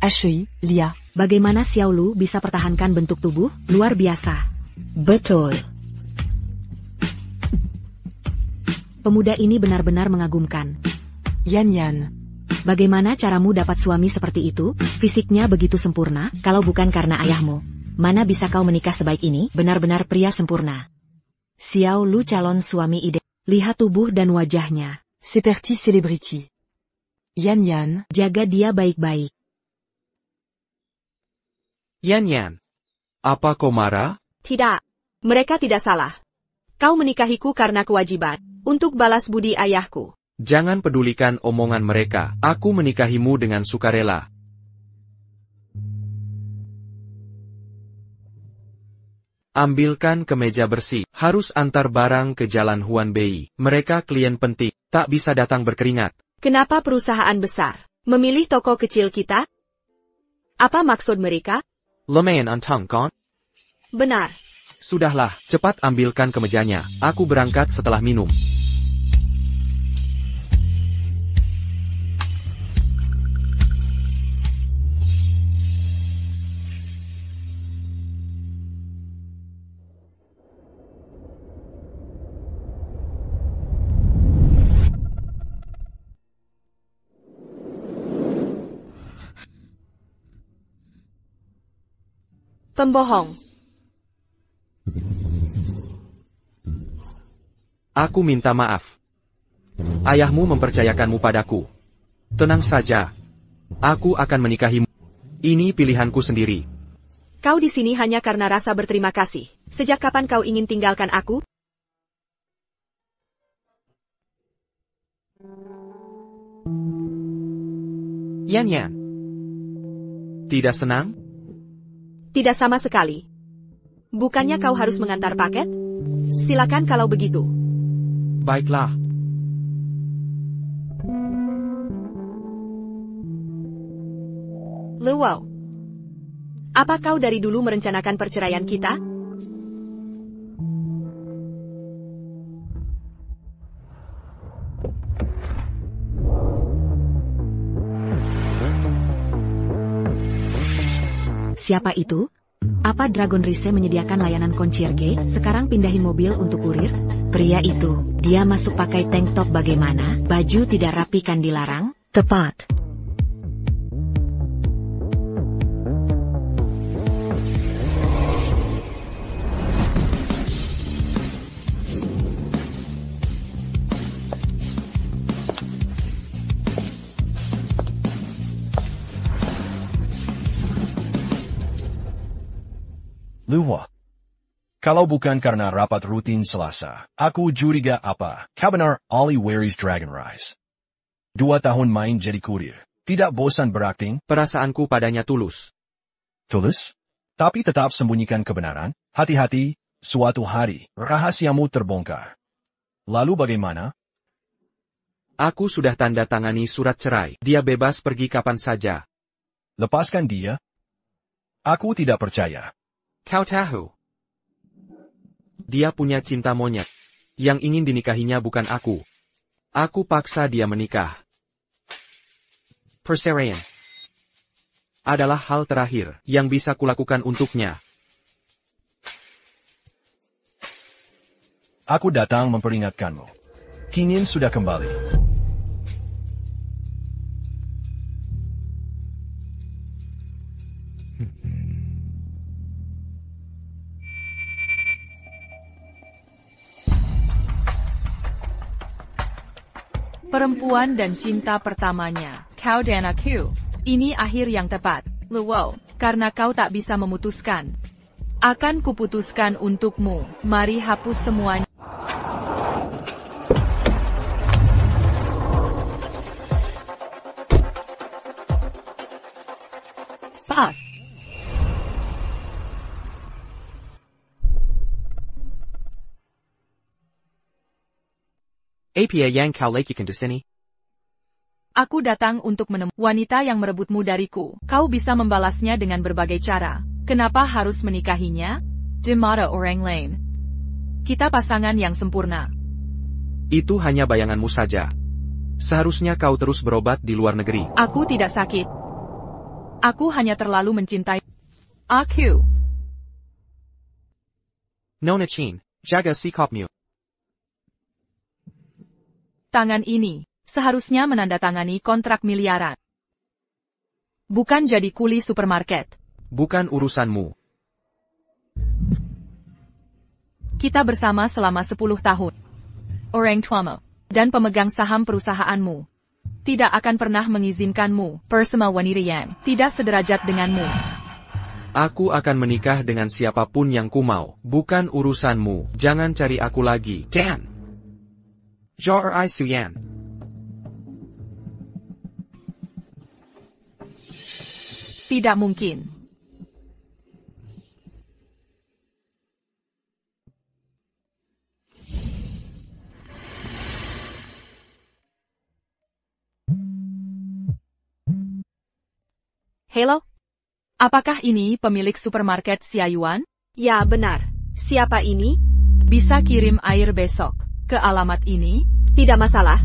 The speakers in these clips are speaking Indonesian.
HEI, Lia. Bagaimana Xiao Lu bisa pertahankan bentuk tubuh? Luar biasa. Betul. Pemuda ini benar-benar mengagumkan. Yan. Bagaimana caramu dapat suami seperti itu? Fisiknya begitu sempurna. Kalau bukan karena ayahmu, mana bisa kau menikah sebaik ini? Benar-benar pria sempurna. Xiao Lu calon suami ide. Lihat tubuh dan wajahnya. Seperti selebriti. Yan. Jaga dia baik-baik. Yan, apa kau marah? Tidak. Mereka tidak salah. Kau menikahiku karena kewajiban. Untuk balas budi ayahku. Jangan pedulikan omongan mereka. Aku menikahimu dengan sukarela. Ambilkan kemeja bersih. Harus antar barang ke Jalan Huan Bei. Mereka klien penting. Tak bisa datang berkeringat. Kenapa perusahaan besar memilih toko kecil kita? Apa maksud mereka? Lumayan antang kan? Benar. Sudahlah, cepat ambilkan kemejanya. Aku berangkat setelah minum. Pembohong. Aku minta maaf. Ayahmu mempercayakanmu padaku. Tenang saja. Aku akan menikahimu. Ini pilihanku sendiri. Kau di sini hanya karena rasa berterima kasih. Sejak kapan kau ingin tinggalkan aku? Yan. Tidak senang? Tidak sama sekali. Bukannya kau harus mengantar paket? Silakan kalau begitu. Baiklah. Luau. Apa kau dari dulu merencanakan perceraian kita? Siapa itu? Apa Dragon Rise menyediakan layanan concierge? Sekarang pindahin mobil untuk kurir? Pria itu, dia masuk pakai tank top bagaimana? Baju tidak rapi kan dilarang? Tepat. Luhua. Kalau bukan karena rapat rutin Selasa, aku curiga apa? Kabenar Ali Waris Dragon Rise. 2 tahun main jadi kurir. Tidak bosan berakting? Perasaanku padanya tulus. Tulus? Tapi tetap sembunyikan kebenaran? Hati-hati, suatu hari, rahasiamu terbongkar. Lalu bagaimana? Aku sudah tanda tangani surat cerai. Dia bebas pergi kapan saja. Lepaskan dia? Aku tidak percaya. Kau tahu. Dia punya cinta monyet. Yang ingin dinikahinya bukan aku. Aku paksa dia menikah. Perceraian adalah hal terakhir yang bisa kulakukan untuknya. Aku datang memperingatkanmu. Kinin sudah kembali. Perempuan dan cinta pertamanya, kau dan aku. Ini akhir yang tepat, Luo, karena kau tak bisa memutuskan. Akan kuputuskan untukmu, mari hapus semuanya. Pas. Apa yang kau lakukan di sini? Aku datang untuk menemukan wanita yang merebutmu dariku. Kau bisa membalasnya dengan berbagai cara. Kenapa harus menikahinya? Di mata orang lain, kita pasangan yang sempurna. Itu hanya bayanganmu saja. Seharusnya kau terus berobat di luar negeri. Aku tidak sakit. Aku hanya terlalu mencintai aku. Nona Chin, jaga sikapmu. Tangan ini seharusnya menandatangani kontrak miliaran. Bukan jadi kuli supermarket. Bukan urusanmu. Kita bersama selama 10 tahun. Orang tuamu dan pemegang saham perusahaanmu tidak akan pernah mengizinkanmu bersama wanita yang tidak sederajat denganmu. Aku akan menikah dengan siapapun yang kumau. Bukan urusanmu. Jangan cari aku lagi. Dan. Jor Suyan. Tidak mungkin. Halo? Apakah ini pemilik supermarket Siayuan? Ya, benar. Siapa ini? Bisa kirim air besok ke alamat ini? Tidak masalah.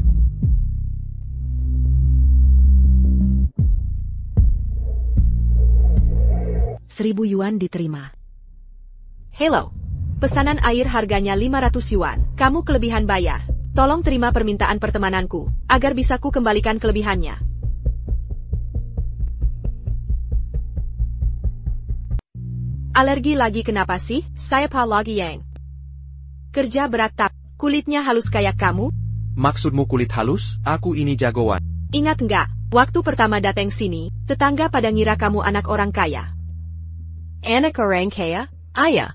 Rp1.000 diterima. Hello. Pesanan air harganya 500 yuan. Kamu kelebihan bayar. Tolong terima permintaan pertemananku, agar bisa ku kembalikan kelebihannya. Alergi lagi kenapa sih? Saya lagi yang kerja berat tak. Kulitnya halus kayak kamu? Maksudmu kulit halus? Aku ini jagoan. Ingat nggak, waktu pertama datang sini, tetangga pada ngira kamu anak orang kaya. Anak orang kaya? Ayah.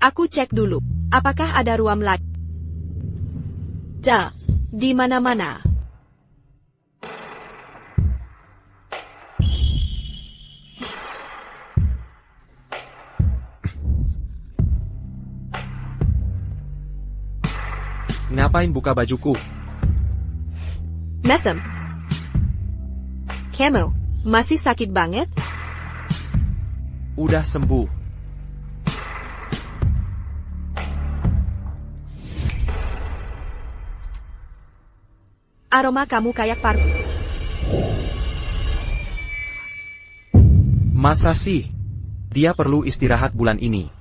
Aku cek dulu, apakah ada ruam lagi? Di mana-mana. Ngapain buka bajuku? Mesem. Kamu, masih sakit banget? Udah sembuh. Aroma kamu kayak parfum. Masa sih? Dia perlu istirahat bulan ini.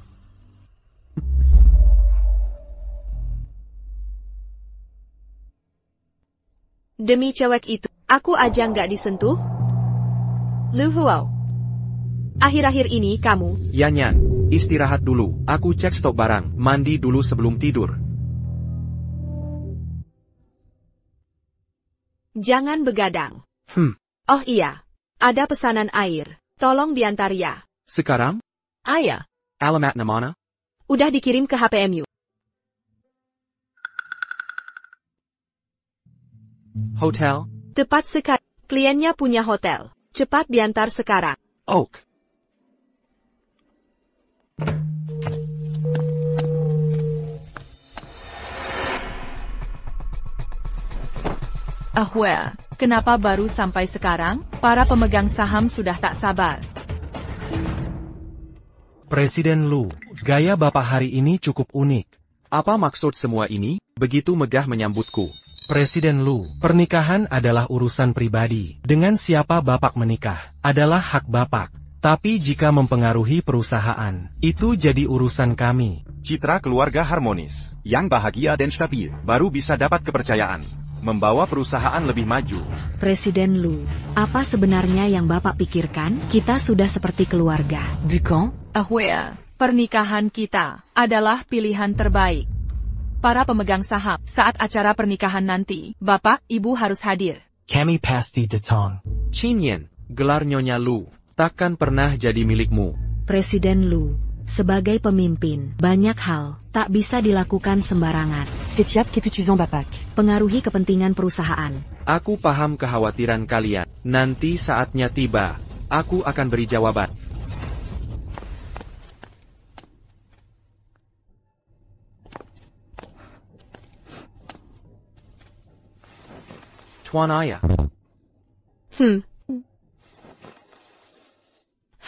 Demi cewek itu, aku aja nggak disentuh. Luhuau. Akhir-akhir ini kamu... Yanyan, istirahat dulu. Aku cek stok barang, mandi dulu sebelum tidur. Jangan begadang. Oh iya, ada pesanan air. Tolong diantar ya. Sekarang? Ayah. Alamatnya mana? Udah dikirim ke HPMU. Hotel? Tepat sekali. Kliennya punya hotel. Cepat diantar sekarang. Oak. Ahwe, kenapa baru sampai sekarang? Para pemegang saham sudah tak sabar. Presiden Lu, gaya Bapak hari ini cukup unik. Apa maksud semua ini? Begitu megah menyambutku. Presiden Lu, pernikahan adalah urusan pribadi. Dengan siapa Bapak menikah, adalah hak Bapak. Tapi jika mempengaruhi perusahaan, itu jadi urusan kami. Citra keluarga harmonis, yang bahagia dan stabil, baru bisa dapat kepercayaan. Membawa perusahaan lebih maju. Presiden Lu, apa sebenarnya yang Bapak pikirkan? Kita sudah seperti keluarga. Bukan? Ahwe, pernikahan kita adalah pilihan terbaik. Para pemegang saham, saat acara pernikahan nanti, Bapak, Ibu harus hadir. Kami pasti datang. Chinyan, gelar Nyonya Lu, takkan pernah jadi milikmu. Presiden Lu, sebagai pemimpin, banyak hal tak bisa dilakukan sembarangan. Setiap keputusan Bapak. Pengaruhi kepentingan perusahaan. Aku paham kekhawatiran kalian. Nanti saatnya tiba, aku akan beri jawaban. Tuan Ayah.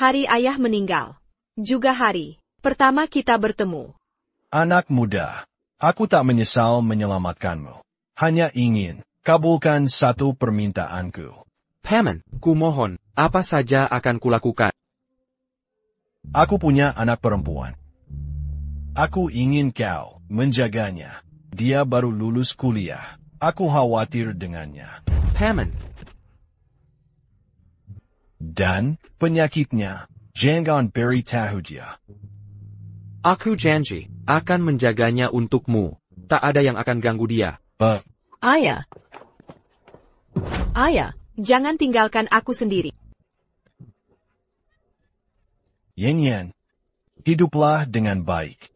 Hari ayah meninggal. Juga hari pertama kita bertemu. Anak muda, aku tak menyesal menyelamatkanmu. Hanya ingin kabulkan satu permintaanku. Paman, kumohon, Apa saja akan kulakukan. Aku punya anak perempuan. Aku ingin kau menjaganya. Dia baru lulus kuliah. Aku khawatir dengannya. Paman. Dan penyakitnya, jangan beritahu dia. Aku janji, akan menjaganya untukmu. Tak ada yang akan ganggu dia. Ayah. Ayah, jangan tinggalkan aku sendiri. Yan Yan, hiduplah dengan baik.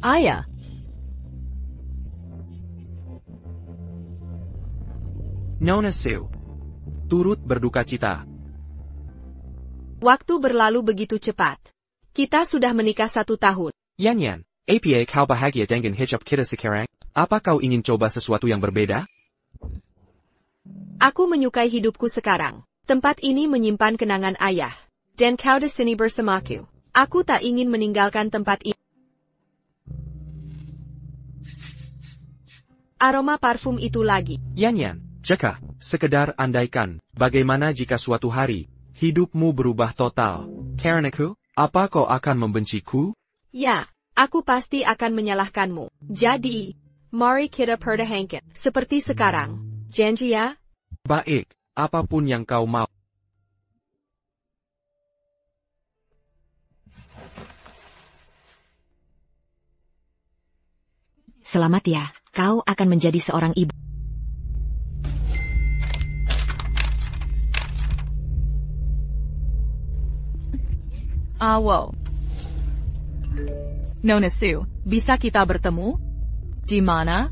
Ayah. Nona Su. Turut berduka cita. Waktu berlalu begitu cepat. Kita sudah menikah 1 tahun. Yan Yan, apa kau bahagia dengan hidup kita sekarang? Apa kau ingin coba sesuatu yang berbeda? Aku menyukai hidupku sekarang. Tempat ini menyimpan kenangan ayah. Dan kau di sini bersamaku. Aku tak ingin meninggalkan tempat ini. Aroma parfum itu lagi. Yan Yan, jika, sekedar andaikan, bagaimana jika suatu hari, hidupmu berubah total? Karenaku, apa kau akan membenciku? Ya, aku pasti akan menyalahkanmu. Jadi, mari kita pertahankan. Seperti sekarang. Janji ya? Baik, apapun yang kau mau. Selamat ya, kau akan menjadi seorang ibu. Wow. Nona Su, bisa kita bertemu? Di mana?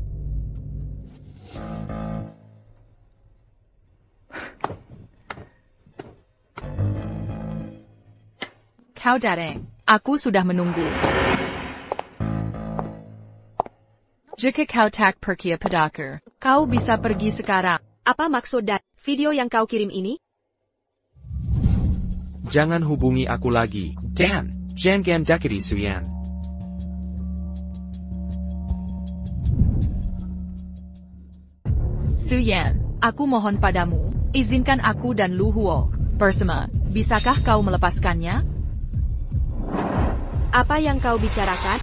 Kau datang. Aku sudah menunggu. Jika kau tak pergi padaku, kau bisa pergi sekarang. Apa maksud dari video yang kau kirim ini? Jangan hubungi aku lagi. Dan, jangan dekati Su Yan. Su Yan, aku mohon padamu, izinkan aku dan Lu Huo bersama. Bisakah kau melepaskannya? Apa yang kau bicarakan?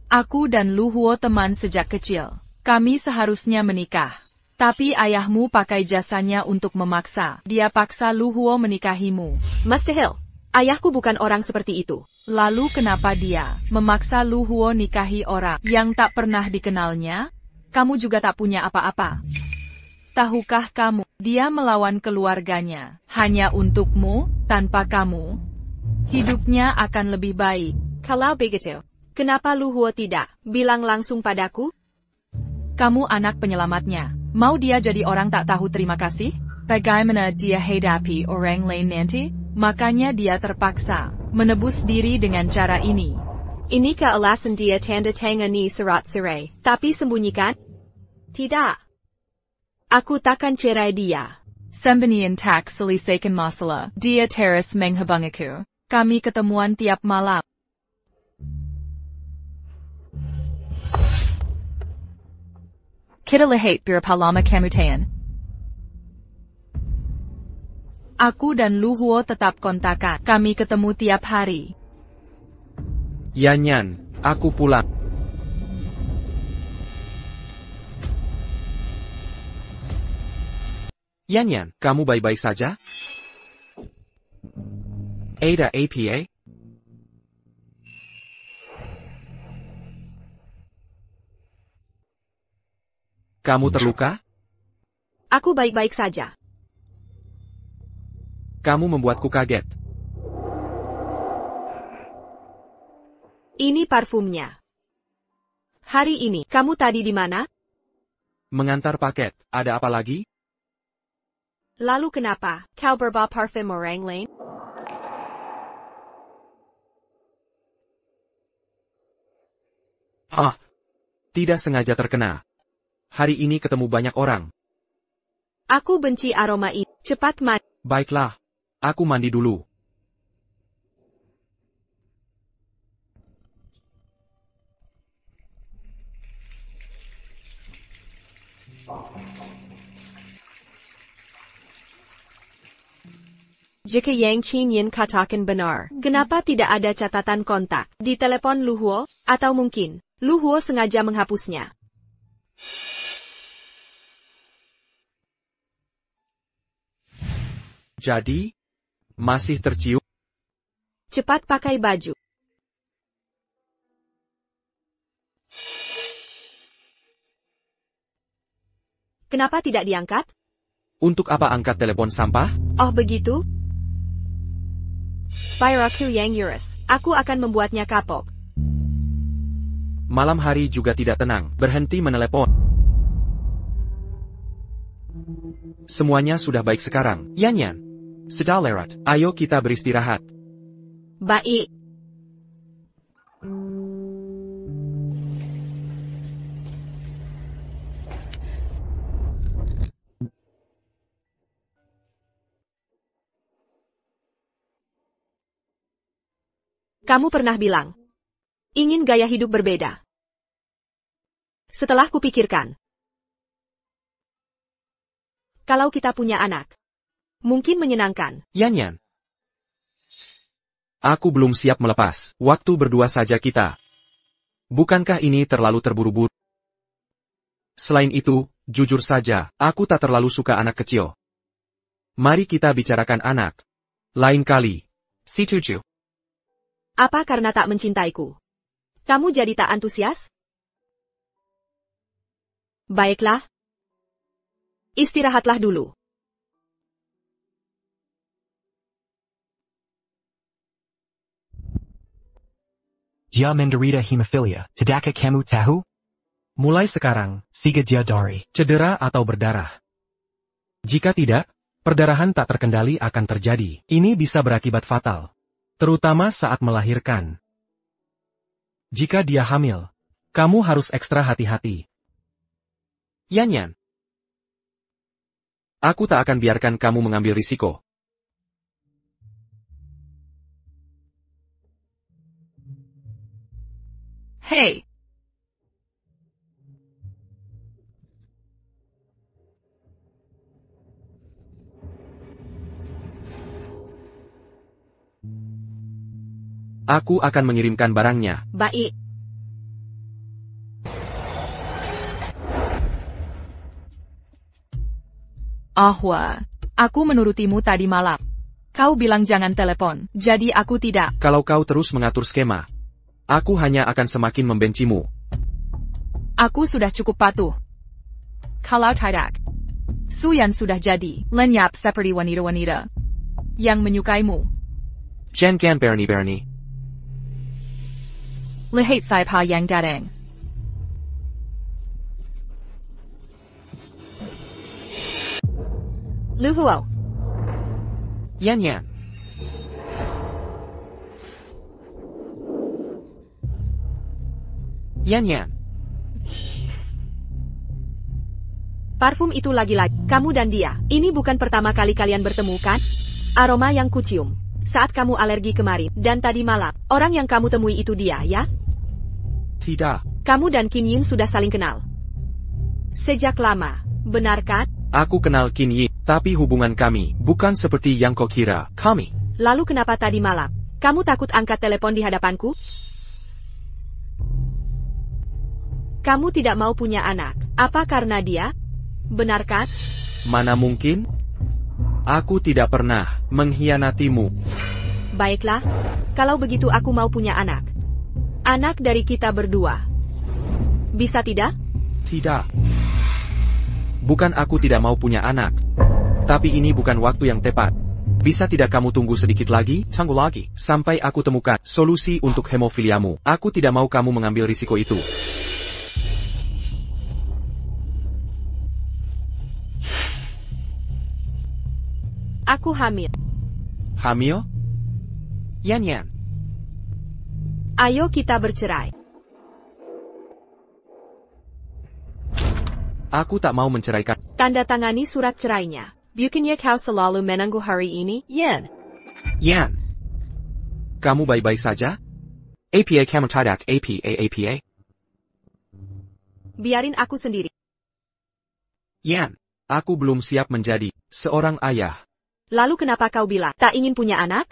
Aku dan Lu Huo teman sejak kecil. Kami seharusnya menikah. Tapi ayahmu pakai jasanya untuk memaksa. Dia paksa Lu Huo menikahimu. Mustahil. Ayahku bukan orang seperti itu. Lalu kenapa dia memaksa Lu Huo nikahi orang yang tak pernah dikenalnya? Kamu juga tak punya apa-apa. Tahukah kamu, dia melawan keluarganya. Hanya untukmu, tanpa kamu. Hidupnya akan lebih baik. Kalau begitu, kenapa Lu Huo tidak bilang langsung padaku? Kamu anak penyelamatnya. Mau dia jadi orang tak tahu terima kasih? Bagaimana dia hadapi orang lain nanti? Makanya dia terpaksa menebus diri dengan cara ini. Inikah alasan dia tanda tangani surat cerai, tapi sembunyikan? Tidak. Aku takkan cerai dia. Sembunyian tak selesaikan masalah. Dia terus menghubungiku. Kami ketemuan tiap malam. Kita lihat berapa lama kamu tahan. Aku dan Lu Huo tetap kontakan. Kami ketemu tiap hari. Yan Yan, aku pulang. Yan Yan, kamu baik-baik saja? Ada apa? Kamu terluka? Aku baik-baik saja. Kamu membuatku kaget. Ini parfumnya. Hari ini, kamu tadi di mana? Mengantar paket, ada apa lagi? Lalu kenapa kau berbawa parfum orang lain? Tidak sengaja terkena. Hari ini ketemu banyak orang. Aku benci aroma ini. Cepat mandi. Baiklah, aku mandi dulu. Jika Yang Qinyin katakan benar, kenapa tidak ada catatan kontak di telepon Lu Huo? Atau mungkin, Lu Huo sengaja menghapusnya. Jadi, masih tercium? Cepat pakai baju. Kenapa tidak diangkat? Untuk apa angkat telepon sampah? Oh begitu? Pyraku Yang Eurus, aku akan membuatnya kapok. Malam hari juga tidak tenang, berhenti menelepon. Semuanya sudah baik sekarang, Yan. Sudah lewat, ayo kita beristirahat. Baik. Kamu pernah bilang, ingin gaya hidup berbeda. Setelah kupikirkan, kalau kita punya anak, mungkin menyenangkan. Yan. Aku belum siap melepas, waktu berdua saja kita. Bukankah ini terlalu terburu-buru? Selain itu, jujur saja, aku tak terlalu suka anak kecil. Mari kita bicarakan anak. Lain kali. Setuju. Apa karena tak mencintaiku? Kamu jadi tak antusias? Baiklah. Istirahatlah dulu. Dia menderita hemophilia, tidakkah kamu tahu? Mulai sekarang, Siga dia dari cedera atau berdarah. Jika tidak, perdarahan tak terkendali akan terjadi. Ini bisa berakibat fatal. Terutama saat melahirkan. Jika dia hamil, kamu harus ekstra hati-hati. Yan. Aku tak akan biarkan kamu mengambil risiko. Hei! Aku akan mengirimkan barangnya. Baik. Ahwa, aku menurutimu tadi malam. Kau bilang jangan telepon, jadi aku tidak. Kalau kau terus mengatur skema, aku hanya akan semakin membencimu. Aku sudah cukup patuh. Kalau tidak, Suyan sudah jadi lenyap seperti wanita-wanita yang menyukaimu. Jangan berani. Lihat siapa yang datang. Lu Huo. Yan. Yan. Parfum itu lagi-lagi. Kamu dan dia. Ini bukan pertama kali kalian bertemu kan? Aroma yang kucium saat kamu alergi kemarin dan tadi malam. Orang yang kamu temui itu dia, ya? Tidak. Kamu dan Qin Yin sudah saling kenal. Sejak lama, benar kan? Aku kenal Qin Yin, tapi hubungan kami bukan seperti yang kau kira. Kami. Lalu kenapa tadi malam? Kamu takut angkat telepon di hadapanku? Kamu tidak mau punya anak. Apa karena dia? Benar kan? Mana mungkin? Aku tidak pernah mengkhianatimu. Baiklah. Kalau begitu aku mau punya anak. Anak dari kita berdua. Bisa tidak? Tidak. Bukan aku tidak mau punya anak. Tapi ini bukan waktu yang tepat. Bisa tidak kamu tunggu sedikit lagi? Tunggu lagi. Sampai aku temukan solusi untuk hemofiliamu. Aku tidak mau kamu mengambil risiko itu. Aku hamil. Hamil? Yan. Ayo kita bercerai. Aku tak mau menceraikan. Tanda tangani surat cerainya. Bukannya kau selalu menunggu hari ini, Yan? Yan. Kamu baik-baik saja? APA kamu tidak APA. Biarin aku sendiri. Yan. Aku belum siap menjadi seorang ayah. Lalu kenapa kau bilang tak ingin punya anak?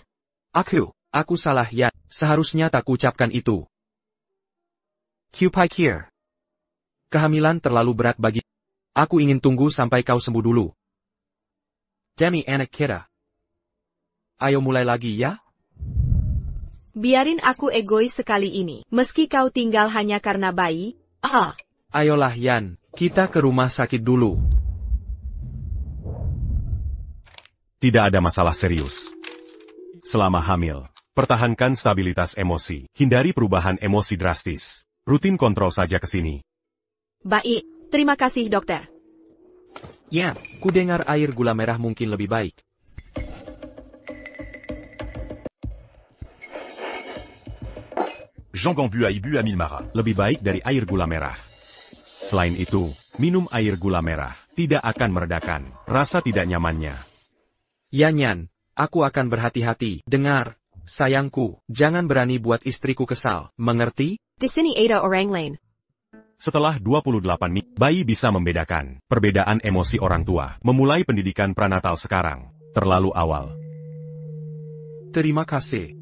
Aku salah ya, seharusnya tak ucapkan itu. Kupikir kehamilan terlalu berat bagi. Aku ingin tunggu sampai kau sembuh dulu. Demi anak kita. Ayo mulai lagi ya. Biarin aku egois sekali ini, meski kau tinggal hanya karena bayi. Ayolah Yan, kita ke rumah sakit dulu. Tidak ada masalah serius. Selama hamil, pertahankan stabilitas emosi, hindari perubahan emosi drastis. Rutin kontrol saja ke sini. Baik, terima kasih dokter. Ya, ku dengar air gula merah mungkin lebih baik. Jean Gambu a ibu amil mara. Lebih baik dari air gula merah. Selain itu, minum air gula merah tidak akan meredakan rasa tidak nyamannya. Yan, aku akan berhati-hati. Dengar, sayangku, jangan berani buat istriku kesal, mengerti? Di sini ada orang lain. Setelah 28 minggu, bayi bisa membedakan perbedaan emosi orang tua. Memulai pendidikan pranatal sekarang, terlalu awal. Terima kasih.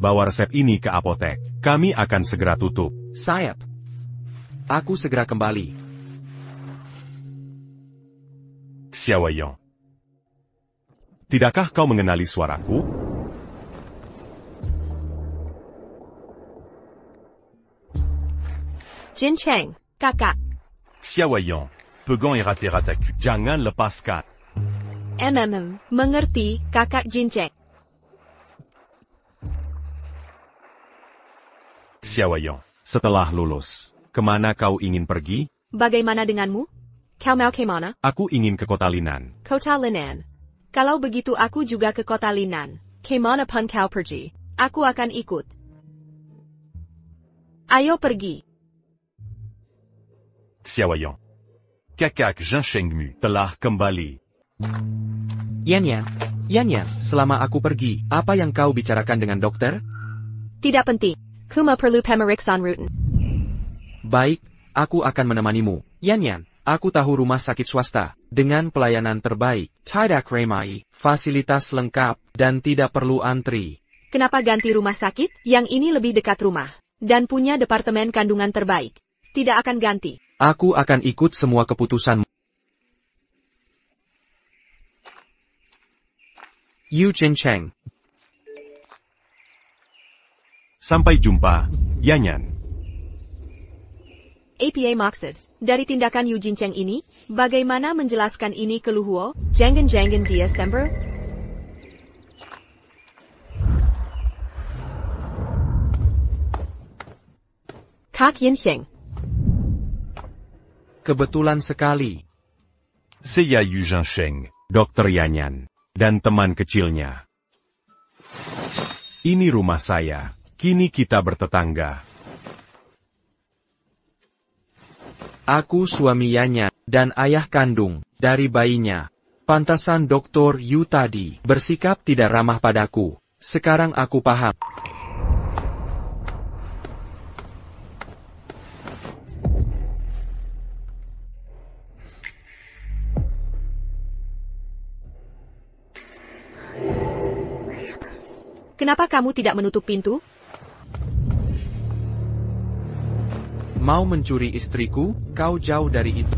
Bawa resep ini ke apotek. Kami akan segera tutup. Sayap. Aku segera kembali. Xiaoyong. Tidakkah kau mengenali suaraku? Jin Cheng, kakak. Xiaoyong, pegang erat-erataku. Jangan lepaskan. Mengerti, kakak Jin Cheng. Xiaoyong, setelah lulus, kemana kau ingin pergi? Bagaimana denganmu? Kau mau kemana? Aku ingin ke kota Linan. Kota Linan. Kalau begitu aku juga ke kota Linan. Kemana pun kau pergi, aku akan ikut. Ayo pergi. Xiaoyong. Kakak Jean Shengmu telah kembali. Yan, selama aku pergi, apa yang kau bicarakan dengan dokter? Tidak penting. Kuma perlu pemeriksaan rutin. Baik, aku akan menemanimu. Yan, aku tahu rumah sakit swasta, dengan pelayanan terbaik, tidak ramai, fasilitas lengkap, dan tidak perlu antri. Kenapa ganti rumah sakit? Yang ini lebih dekat rumah, dan punya departemen kandungan terbaik. Tidak akan ganti. Aku akan ikut semua keputusanmu. Yu Jin Cheng. Sampai jumpa, Yanyan. APA maksud, dari tindakan Yu Jin Cheng ini, bagaimana menjelaskan ini ke Luhuo? Jangan dia Sember? Kak Yin Cheng. Kebetulan sekali. Saya Yu Zhangsheng, Dr. Yanyan, dan teman kecilnya. Ini rumah saya. Kini kita bertetangga. Aku suami Yanyan, dan ayah kandung, dari bayinya. Pantasan Dr. Yu tadi, bersikap tidak ramah padaku. Sekarang aku paham. Kenapa kamu tidak menutup pintu? Mau mencuri istriku, kau jauh dari itu.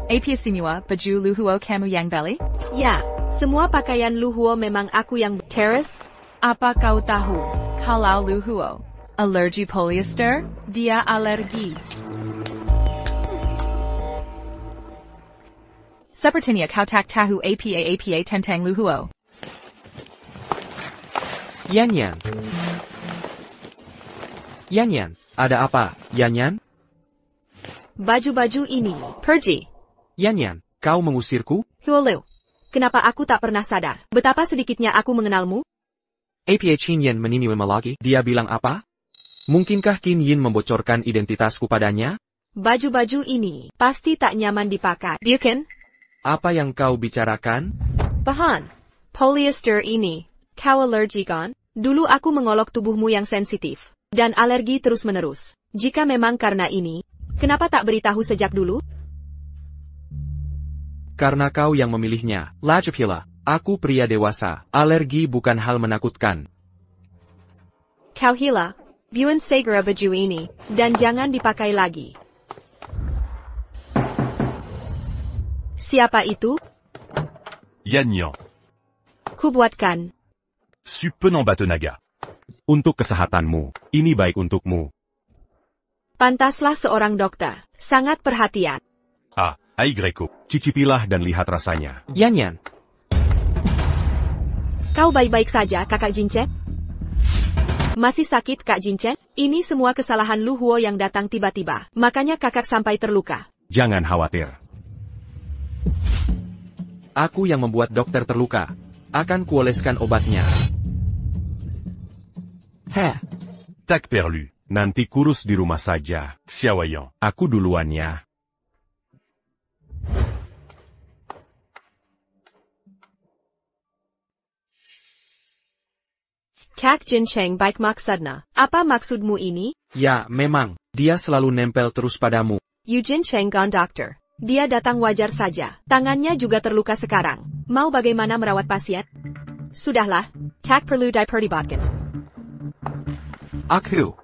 Apa semua baju Luhuo kamu yang beli? Ya, semua pakaian Luhuo memang aku yang teres. Apa kau tahu, kalau Luhuo alergi polyester, dia alergi. Sepertinya kau tak tahu apa tentang Luhuo. Yanyan, ada apa, Yanyan? Baju-baju ini, pergi. Yanyan, kau mengusirku? Huolu, kenapa aku tak pernah sadar? Betapa sedikitnya aku mengenalmu? Apa Qin Yin menimui lagi? Dia bilang apa? Mungkinkah Qin Yin membocorkan identitasku padanya? Baju-baju ini pasti tak nyaman dipakai, bukan? Apa yang kau bicarakan? Bahan polyester ini, kau alergi kan? Dulu aku mengolok tubuhmu yang sensitif. dan alergi terus-menerus. Jika memang karena ini, kenapa tak beritahu sejak dulu? Karena kau yang memilihnya, Lachapila. Aku pria dewasa, alergi bukan hal menakutkan. Kau Hila, buan segera baju ini, dan jangan dipakai lagi. Siapa itu? Yanyan. Kubuatkan. Suppenon Batonaga. Untuk kesehatanmu, ini baik untukmu. Pantaslah seorang dokter, sangat perhatian. Aigreko. Cicipilah dan lihat rasanya. Yanyan. Kau baik-baik saja, Kakak Jincen? Masih sakit, Kak Jincen? Ini semua kesalahan Lu Huo yang datang tiba-tiba, makanya kakak sampai terluka. Jangan khawatir. Aku yang membuat dokter terluka. Akan kuoleskan obatnya. Tak perlu. Nanti kurus di rumah saja, Xiaoyan. Aku duluan ya. Kak Jinceng baik maksudnya. Apa maksudmu ini? Ya, memang. Dia selalu nempel terus padamu. Yu Jinceng gone doctor. Dia datang wajar saja. Tangannya juga terluka sekarang. Mau bagaimana merawat pasien? Sudahlah. Tak perlu diperdebatkan. Aku.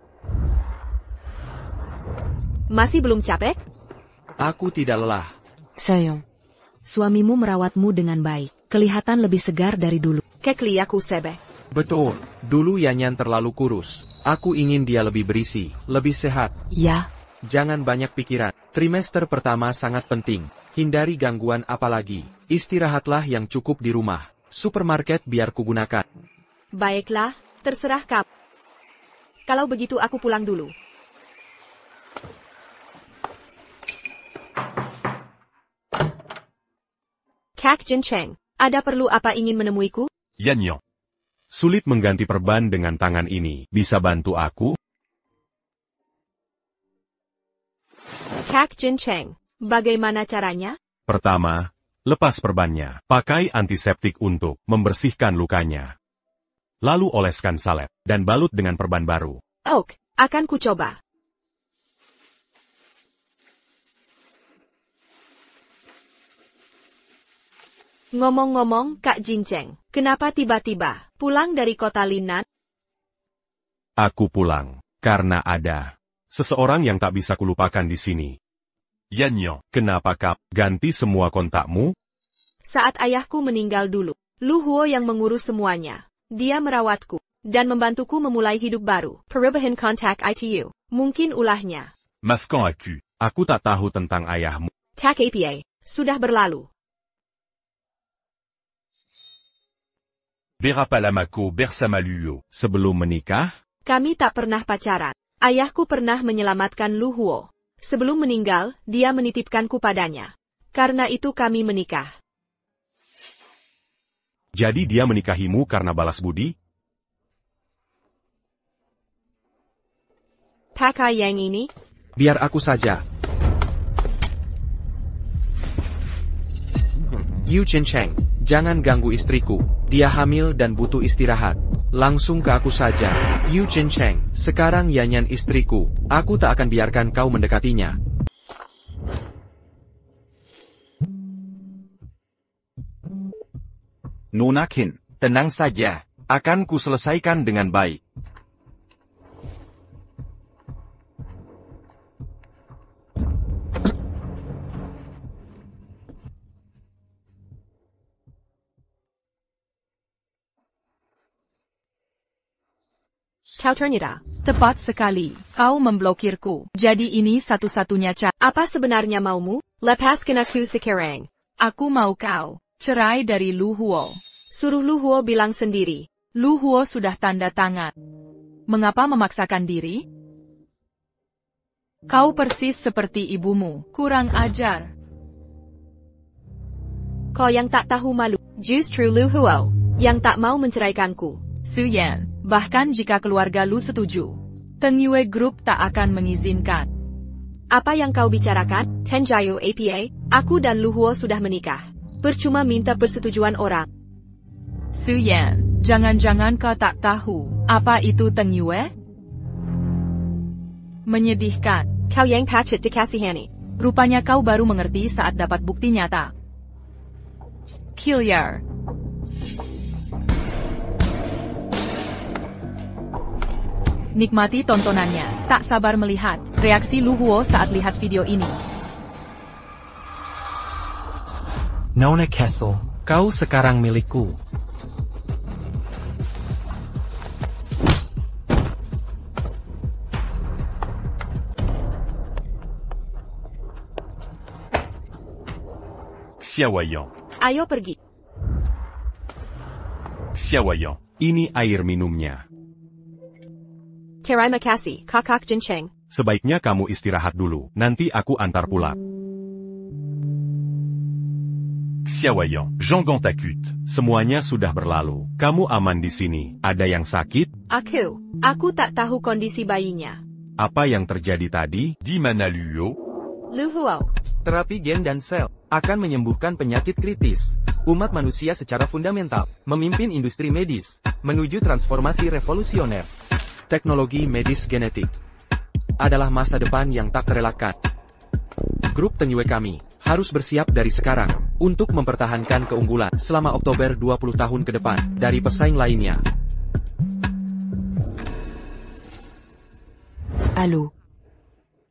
Masih belum capek? Aku tidak lelah. Sayang. Suamimu merawatmu dengan baik. Kelihatan lebih segar dari dulu. Kekli aku sebe. Betul. Dulu Yanyan terlalu kurus. Aku ingin dia lebih berisi, lebih sehat. Ya. Jangan banyak pikiran. Trimester pertama sangat penting. Hindari gangguan apalagi. Istirahatlah yang cukup di rumah. Supermarket biar kugunakan. Baiklah, terserah kamu. Kalau begitu aku pulang dulu. Kak Jinceng, ada perlu apa ingin menemuiku? Yanyan. Sulit mengganti perban dengan tangan ini. Bisa bantu aku? Kak Jinceng, bagaimana caranya? Pertama, lepas perbannya. Pakai antiseptik untuk membersihkan lukanya. Lalu oleskan salep dan balut dengan perban baru. Oke, akan ku coba. Ngomong-ngomong, Kak Jinceng, kenapa tiba-tiba pulang dari kota Linnan? Aku pulang karena ada seseorang yang tak bisa kulupakan di sini. Yanyan, kenapa kau ganti semua kontakmu? Saat ayahku meninggal dulu, Lu Huo yang mengurus semuanya. Dia merawatku dan membantuku memulai hidup baru. Perubahan kontak ITU. Mungkin ulahnya. Maafkan aku tak tahu tentang ayahmu. Tak apa, sudah berlalu. Berapalamako bersamaluo. Sebelum menikah? Kami tak pernah pacaran. Ayahku pernah menyelamatkan Lu Huo. Sebelum meninggal, dia menitipkanku padanya. Karena itu kami menikah. Jadi dia menikahimu karena balas budi? Pakai yang ini? Biar aku saja. Yu Jinceng, jangan ganggu istriku. Dia hamil dan butuh istirahat. Langsung ke aku saja. Yu Jinceng, sekarang Yanyan istriku. Aku tak akan biarkan kau mendekatinya. Nona Qin, tenang saja. Akan ku selesaikan dengan baik. Kau ternyata. Tepat sekali. Kau memblokirku. Jadi ini satu-satunya cara. Apa sebenarnya maumu? Lepaskan aku sekarang. Aku mau kau cerai dari Lu Huo. Suruh Lu Huo bilang sendiri. Lu Huo sudah tanda tangan. Mengapa memaksakan diri? Kau persis seperti ibumu. Kurang ajar. Kau yang tak tahu malu. Justru Lu Huo yang tak mau menceraikanku. Su Yan, bahkan jika keluarga Lu setuju, Teng Yue Group tak akan mengizinkan. Apa yang kau bicarakan, Tenjayu APA? Aku dan Lu Huo sudah menikah. Percuma minta persetujuan orang. Su Yan, jangan-jangan kau tak tahu apa itu Teng Yue? Menyedihkan. Kau yang patut dikasihani. Rupanya kau baru mengerti saat dapat bukti nyata. Killiar. Nikmati tontonannya. Tak sabar melihat reaksi Lu Huo saat lihat video ini. Nona Kessel. Kau sekarang milikku. Xiaoyan. Ayo pergi. Xiaoyan. Ini air minumnya. Terima kasih, Kakak Jinceng. Sebaiknya kamu istirahat dulu, nanti aku antar pulang. Xiaoyan, Zhonggang takut. Semuanya sudah berlalu. Kamu aman di sini. Ada yang sakit? Aku tak tahu kondisi bayinya. Apa yang terjadi tadi? Di mana Luo? Lu Huo. Terapi gen dan sel akan menyembuhkan penyakit kritis. Umat manusia secara fundamental memimpin industri medis menuju transformasi revolusioner. Teknologi medis genetik adalah masa depan yang tak terelakkan. Grup Tenyue kami harus bersiap dari sekarang untuk mempertahankan keunggulan selama Oktober 20 tahun ke depan dari pesaing lainnya. Halo.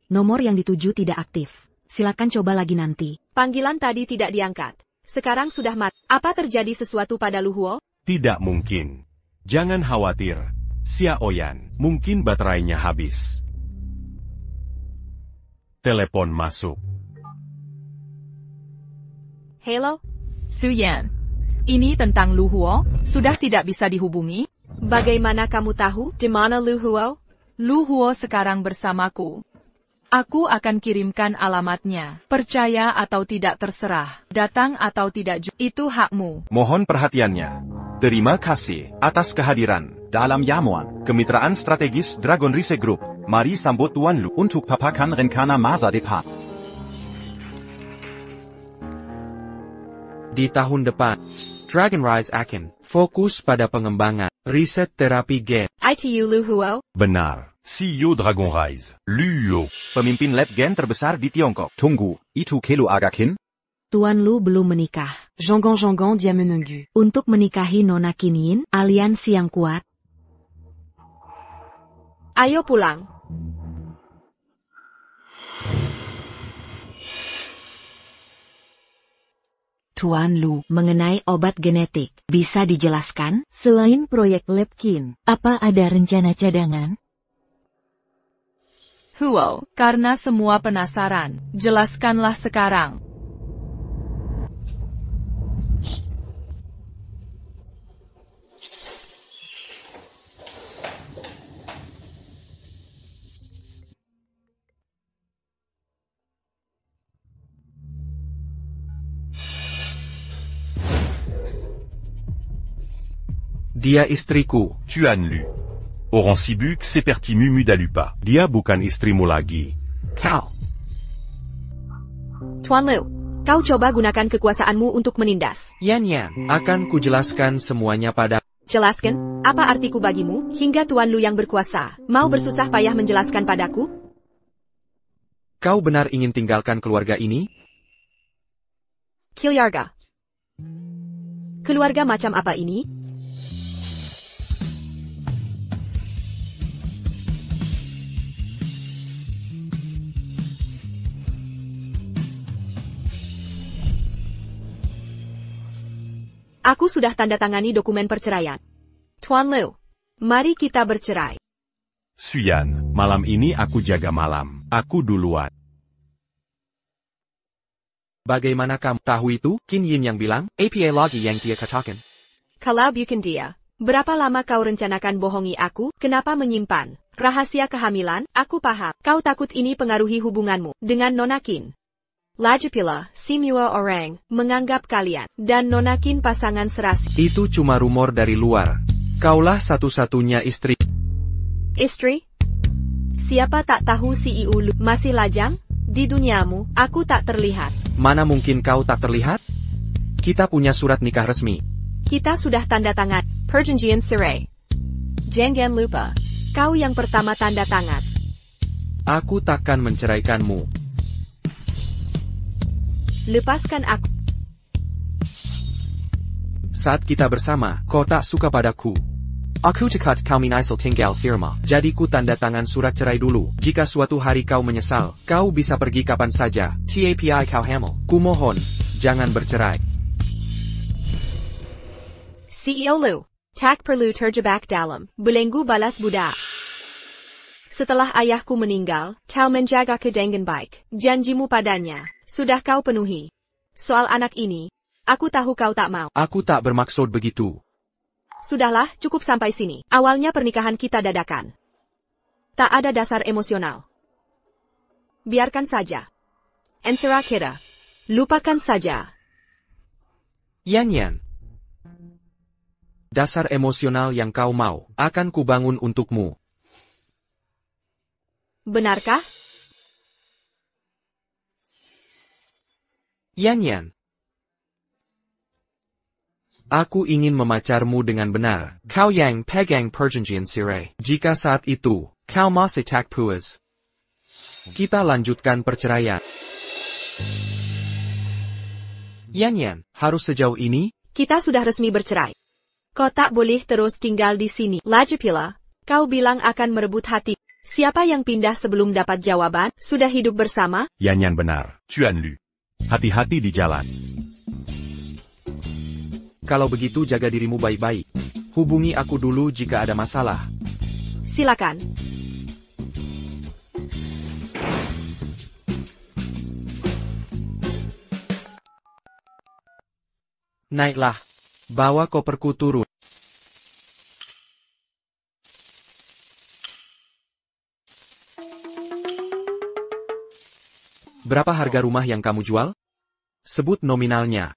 Nomor yang dituju tidak aktif. Silakan coba lagi nanti. Panggilan tadi tidak diangkat. Sekarang sudah mati. Apa terjadi sesuatu pada Lu Huo? Tidak mungkin. Jangan khawatir. Xiaoyan, mungkin baterainya habis. Telepon masuk. Halo? Suyan. Ini tentang Lu Huo, sudah tidak bisa dihubungi? Bagaimana kamu tahu di mana Lu Huo? Lu Huo sekarang bersamaku. Aku akan kirimkan alamatnya. Percaya atau tidak terserah. Datang atau tidak itu hakmu. Mohon perhatiannya. Terima kasih atas kehadiran dalam Yamuan, Kemitraan Strategis Dragon Rise Group. Mari sambut Tuan Lu untuk papakan rencana masa depan. Di tahun depan, Dragon Rise akan fokus pada pengembangan riset terapi gen. ITU Lu Huo? Benar. CEO Dragon Rise, Luo. Pemimpin lab gen terbesar di Tiongkok. Tunggu, itu Kelu Agakin? Tuan Lu belum menikah. Zhonggang dia menunggu. Untuk menikahi Nona Kinyin, aliansi yang kuat. Ayo pulang. Tuan Lu, Mengenai obat genetik, bisa dijelaskan? selain proyek Lepkin, apa ada rencana cadangan? Huo, karena semua penasaran, jelaskanlah sekarang. Dia istriku. Tuan Lu. Orang sibuk seperti Mumu Dalupa. Dia bukan istrimu lagi. Kau. Tuan Lu, kau coba gunakan kekuasaanmu untuk menindas. Yan, akan kujelaskan semuanya pada... Jelaskan, apa artiku bagimu, hingga Tuan Lu yang berkuasa, mau bersusah payah menjelaskan padaku? Kau benar ingin tinggalkan keluarga ini? Kilyarga. Keluarga macam apa ini? Aku sudah tanda tangani dokumen perceraian. Tuan Lu, mari kita bercerai. Suyan, malam ini aku jaga malam. Aku duluan. Bagaimana kamu tahu itu? Qin Yin yang bilang, APA lagi yang dia katakan. Kalau bukan dia, berapa lama kau rencanakan bohongi aku? Kenapa menyimpan rahasia kehamilan? Aku paham, kau takut ini pengaruhi hubunganmu dengan Nona Qin. Lagipula, semua orang menganggap kalian dan Nona Qin pasangan serasi. Itu cuma rumor dari luar. Kaulah satu-satunya istri. Istri? Siapa tak tahu CEO Lu masih lajang? Di duniamu, aku tak terlihat. Mana mungkin kau tak terlihat? Kita punya surat nikah resmi. Kita sudah tanda tangan perjanjian cerai. Jangan lupa, kau yang pertama tanda tangan. Aku takkan menceraikanmu. Lepaskan aku. Saat kita bersama, kau tak suka padaku. Aku cekat kau minaisal tinggal sirma. Jadi ku tanda tangan surat cerai dulu. Jika suatu hari kau menyesal, kau bisa pergi kapan saja. Tapi kau hamil. Ku mohon, jangan bercerai. CEO Lu, tak perlu terjebak dalam belenggu balas budak. Setelah ayahku meninggal, kau menjagaku dengan baik. Janjimu padanya, sudah kau penuhi. Soal anak ini, aku tahu kau tak mau. Aku tak bermaksud begitu. Sudahlah, cukup sampai sini. Awalnya pernikahan kita dadakan. Tak ada dasar emosional. Biarkan saja. Antara kita. Lupakan saja. Yan. Dasar emosional yang kau mau, akan kubangun untukmu. Benarkah? Yan. Aku ingin memacarmu dengan benar. Kau yang pegang perjanjian cerai. Jika saat itu, kau masih tak puas, kita lanjutkan perceraian. Yan, harus sejauh ini? Kita sudah resmi bercerai. Kau tak boleh terus tinggal di sini. Lagi pula, kau bilang akan merebut hati. Siapa yang pindah sebelum dapat jawaban, sudah hidup bersama? Yan benar. Tuan Lu. Hati-hati di jalan. Kalau begitu jaga dirimu baik-baik. Hubungi aku dulu jika ada masalah. Silakan. Naiklah. Bawa koperku turun. Berapa harga rumah yang kamu jual? Sebut nominalnya.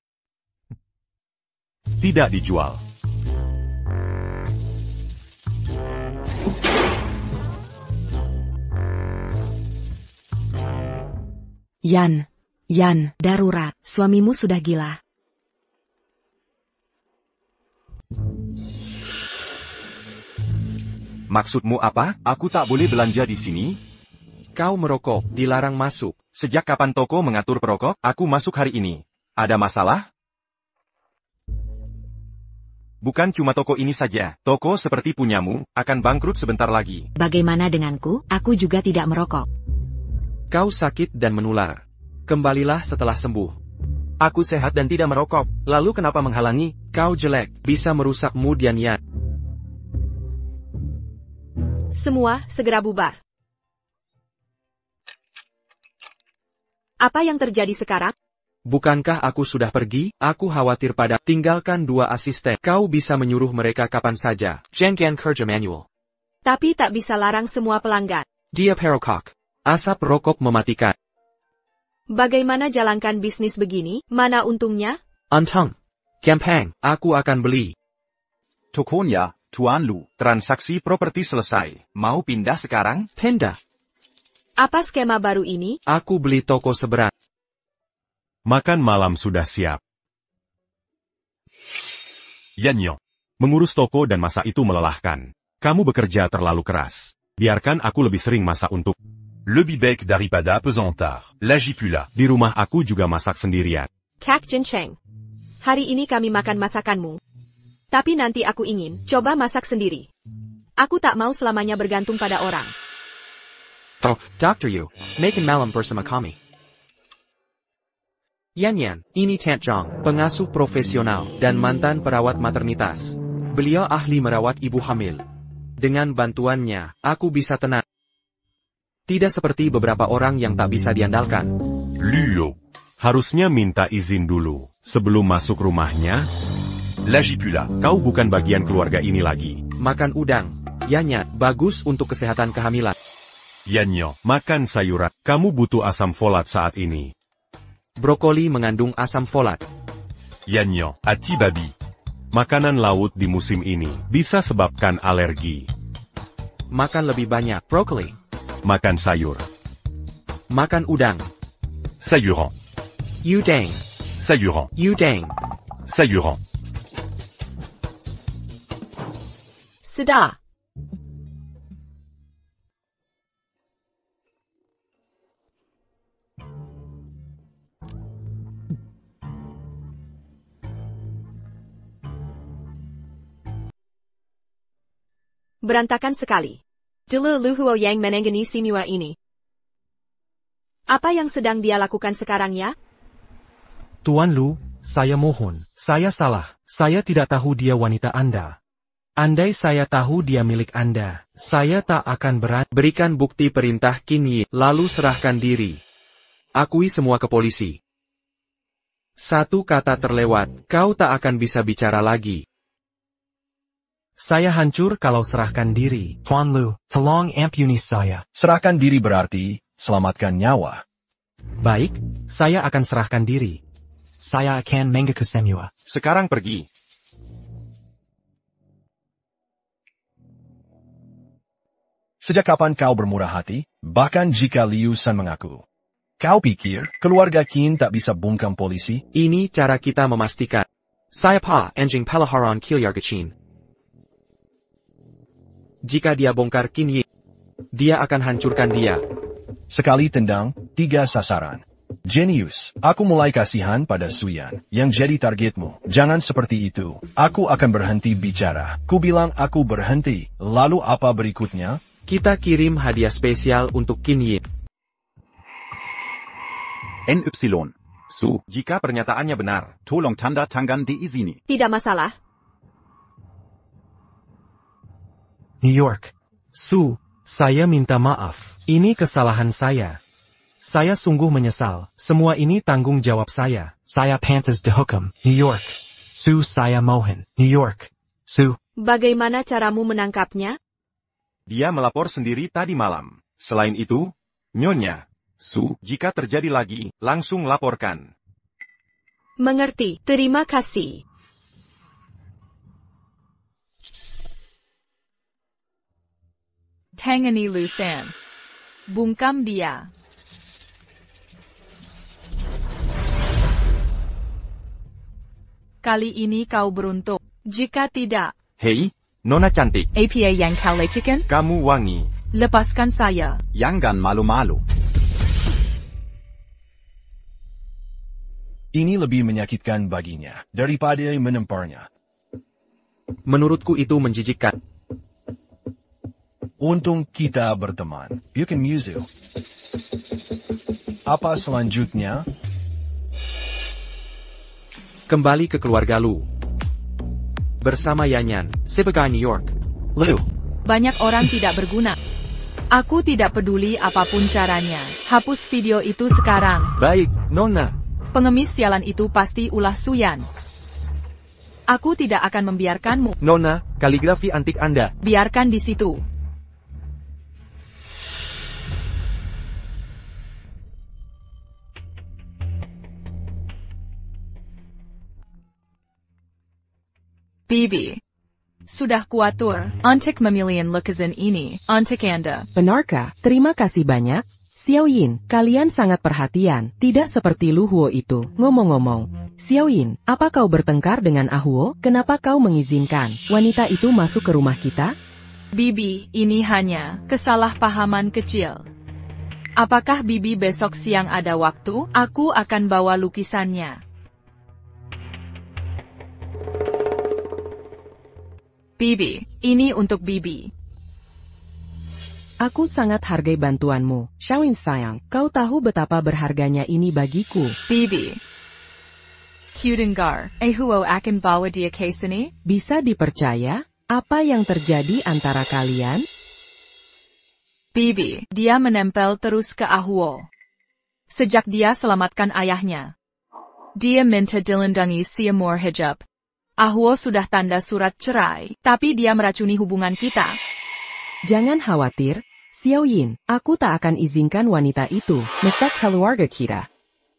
Tidak dijual. Yan, darurat. Suamimu sudah gila. Maksudmu apa? Aku tak boleh belanja di sini? Kau merokok, dilarang masuk. Sejak kapan toko mengatur perokok? Aku masuk hari ini. Ada masalah? Bukan cuma toko ini saja. Toko seperti punyamu, akan bangkrut sebentar lagi. Bagaimana denganku? Aku juga tidak merokok. Kau sakit dan menular. Kembalilah setelah sembuh. Aku sehat dan tidak merokok. Lalu kenapa menghalangi? Kau jelek, bisa merusak mood Yan. Semua segera bubar. Apa yang terjadi sekarang? Bukankah aku sudah pergi? Aku khawatir pada tinggalkan 2 asisten. Kau bisa menyuruh mereka kapan saja. Jangan kerja manual. Tapi tak bisa larang semua pelanggan. Dia perokok. Asap rokok mematikan. Bagaimana jalankan bisnis begini? Mana untungnya? Untung. Gampang. Aku akan beli. Tokonya, Tuan Lu. Transaksi properti selesai. Mau pindah sekarang? Pindah. Apa skema baru ini? Aku beli toko seberang. Makan malam sudah siap. Yan, mengurus toko dan masak itu melelahkan. Kamu bekerja terlalu keras. Biarkan aku lebih sering masak untuk. Lebih baik daripada pesantar. Lagi pula. Di rumah aku juga masak sendirian. Kak Jencheng. Hari ini kami makan masakanmu. Tapi nanti aku ingin coba masak sendiri. Aku tak mau selamanya bergantung pada orang. Dr. Yu, makan malam bersama kami. Yan, ini Tant Zhang, pengasuh profesional dan mantan perawat maternitas. Beliau ahli merawat ibu hamil. Dengan bantuannya, aku bisa tenang. Tidak seperti beberapa orang yang tak bisa diandalkan. Luo, harusnya minta izin dulu sebelum masuk rumahnya. Lagi pula. Kau bukan bagian keluarga ini lagi. Makan udang. Yan, bagus untuk kesehatan kehamilan. Yan, makan sayuran. Kamu butuh asam folat saat ini. Brokoli mengandung asam folat. Yan, ati babi. Makanan laut di musim ini bisa sebabkan alergi. Makan lebih banyak brokoli. Makan sayur. Makan udang. Sayuran. Udang. Sayuran. Udang. Sayuran. Sudah. berantakan sekali. Dulu Luhuo yang menangani semua ini. Apa yang sedang dia lakukan sekarang ya? Tuan Lu, saya mohon, saya salah. Saya tidak tahu dia wanita Anda. Andai saya tahu dia milik Anda, saya tak akan berani. Berikan bukti perintah Qin Yi, lalu serahkan diri. Akui semua ke polisi. Satu kata terlewat, kau tak akan bisa bicara lagi. Saya hancur kalau serahkan diri. Tuan Lu, tolong ampuni saya. Serahkan diri berarti, selamatkan nyawa. Baik, saya akan serahkan diri. Saya akan mengaku semua. Sekarang pergi. Sejak kapan kau bermurah hati? Bahkan jika Liu San mengaku. Kau pikir, keluarga Qin tak bisa bungkam polisi? Ini cara kita memastikan. Saya pa anjing pelaharan Kilyargachin. Jika dia bongkar Qin Yi, dia akan hancurkan dia. Sekali tendang, 3 sasaran. Jenius, aku mulai kasihan pada Suyan, yang jadi targetmu. Jangan seperti itu. Aku akan berhenti bicara. Ku bilang aku berhenti. Lalu apa berikutnya? Kita kirim hadiah spesial untuk Qin Yi. NY. Su, jika pernyataannya benar, tolong tanda tangan di sini. Tidak masalah. New York. Su, saya minta maaf. Ini kesalahan saya. Saya sungguh menyesal. Semua ini tanggung jawab saya. Saya pantas dihukum. New York. Su, saya mohon. New York. Su. Bagaimana caramu menangkapnya? Dia melapor sendiri tadi malam. Selain itu, Nyonya, Su, jika terjadi lagi, langsung laporkan. Mengerti, terima kasih. Tangani Lu San. Bungkam dia. Kali ini kau beruntung. Jika tidak, Hei, Nona cantik. apa yang kau lakukan? Kamu wangi. Lepaskan saya. Jangan malu-malu. Ini lebih menyakitkan baginya, daripada menemparnya. Menurutku itu menjijikkan. Untung kita berteman. You can music. Apa selanjutnya? Kembali ke keluarga Lu. Bersama Yanyan, sebagai New York. Lu. Banyak orang tidak berguna. Aku tidak peduli apapun caranya. Hapus video itu sekarang. Baik, Nona. Pengemis sialan itu pasti ulah Suyan. Aku tidak akan membiarkanmu. Nona, kaligrafi antik Anda. Biarkan di situ. Bibi. Sudah kuatur, untuk memilihan lukisan ini, untuk Anda. Benarkah? Terima kasih banyak. Xiao Yin, kalian sangat perhatian, tidak seperti Lu Huo itu. Ngomong-ngomong, Xiao Yin, apa kau bertengkar dengan Ahuo? Kenapa kau mengizinkan wanita itu masuk ke rumah kita? Bibi, ini hanya kesalahpahaman kecil. Apakah Bibi besok siang ada waktu? Aku akan bawa lukisannya. Bibi, ini untuk Bibi. Aku sangat hargai bantuanmu, Xiaoyin sayang. Kau tahu betapa berharganya ini bagiku. Bibi. Kudengar, Ahuo akan bawa dia ke sini? Bisa dipercaya? Apa yang terjadi antara kalian? Bibi, dia menempel terus ke Ahuo. Sejak dia selamatkan ayahnya. Dia minta dilindungi seumur hidup. Ahuo sudah tanda surat cerai, tapi dia meracuni hubungan kita. Jangan khawatir, Xiao Yin, aku tak akan izinkan wanita itu mesak keluarga kita.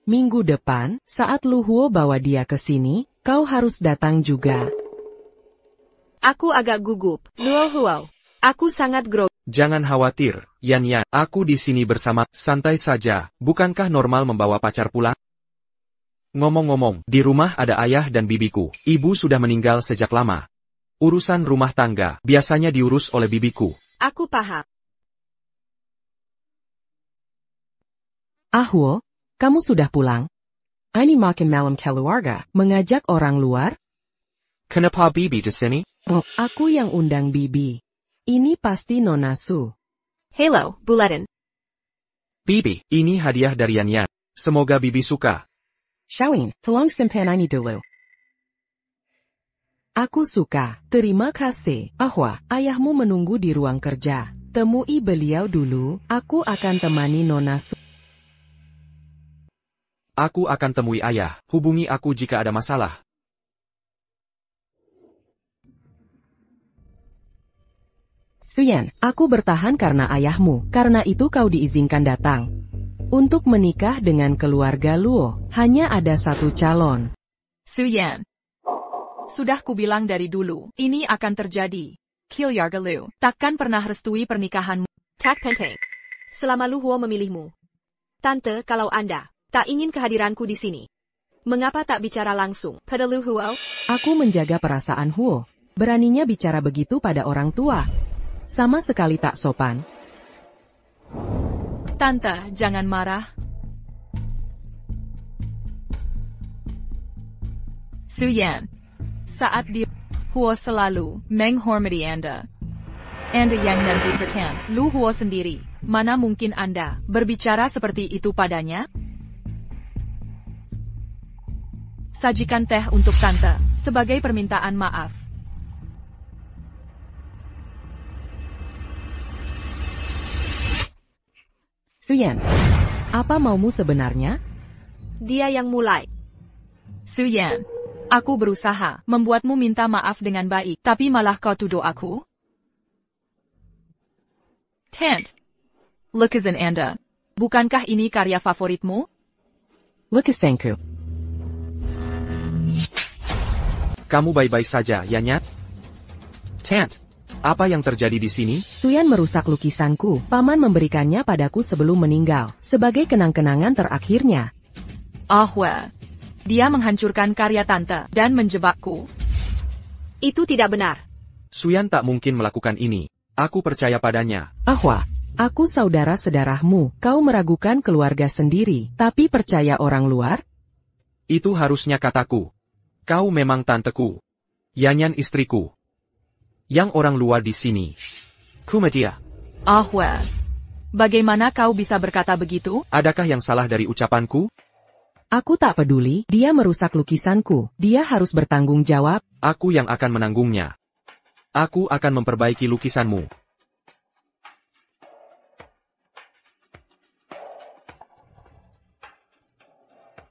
Minggu depan, saat Lu Huo bawa dia ke sini, kau harus datang juga. Aku agak gugup, Lu Huo. Aku sangat grogi. Jangan khawatir, Yan. Aku di sini bersama, santai saja. Bukankah normal membawa pacar pulang? Ngomong-ngomong, di rumah ada ayah dan bibiku. Ibu sudah meninggal sejak lama. Urusan rumah tangga biasanya diurus oleh bibiku. Aku paham. Ahuo, kamu sudah pulang? Ini makan malam keluarga, mengajak orang luar? Kenapa bibi di sini? Oh, aku yang undang bibi. Ini pasti Nona Su. Hello, Bulletin. Bibi, ini hadiah dari Yan Yan. Semoga Bibi suka. Xiaoyin, tolong simpan ini dulu. Aku suka. Terima kasih. Ahwa, ayahmu menunggu di ruang kerja. Temui beliau dulu, aku akan temani Nona Su. Aku akan temui ayah. Hubungi aku jika ada masalah. Suyan, aku bertahan karena ayahmu, karena itu kau diizinkan datang. Untuk menikah dengan keluarga Luo, hanya ada satu calon. Suyan. Sudah kubilang dari dulu, ini akan terjadi. Kilyarga Lu, takkan pernah restui pernikahanmu. Tak penting. Selama Lu Huo memilihmu. Tante, kalau Anda tak ingin kehadiranku di sini, mengapa tak bicara langsung pada Lu Huo? Aku menjaga perasaan Huo. Beraninya bicara begitu pada orang tua. Sama sekali tak sopan. Tante, jangan marah. Suyan. Saat di Huo selalu menghormati Anda. Anda yang membisikkan Lu Huo sendiri. Mana mungkin Anda berbicara seperti itu padanya? Sajikan teh untuk Tante, sebagai permintaan maaf. Suyan, apa maumu sebenarnya? Dia yang mulai. Suyan, aku berusaha membuatmu minta maaf dengan baik, tapi malah kau tuduh aku? Tent. Lukisan Anda. Bukankah ini karya favoritmu? Lukisanku. Kamu baik-baik saja, Yan Yan? Tent. Apa yang terjadi di sini? Suyan merusak lukisanku. Paman memberikannya padaku sebelum meninggal, sebagai kenang-kenangan terakhirnya. Ahwa. Dia menghancurkan karya Tante dan menjebakku. Itu tidak benar. Suyan tak mungkin melakukan ini. Aku percaya padanya. Ahwa, aku saudara-sedarahmu. Kau meragukan keluarga sendiri, tapi percaya orang luar? Itu harusnya kataku. Kau memang tanteku. Yan Yan istriku. Yang orang luar di sini. Kumatia. Ahwa. Bagaimana kau bisa berkata begitu? Adakah yang salah dari ucapanku? Aku tak peduli, dia merusak lukisanku. Dia harus bertanggung jawab. Aku yang akan menanggungnya. Aku akan memperbaiki lukisanmu.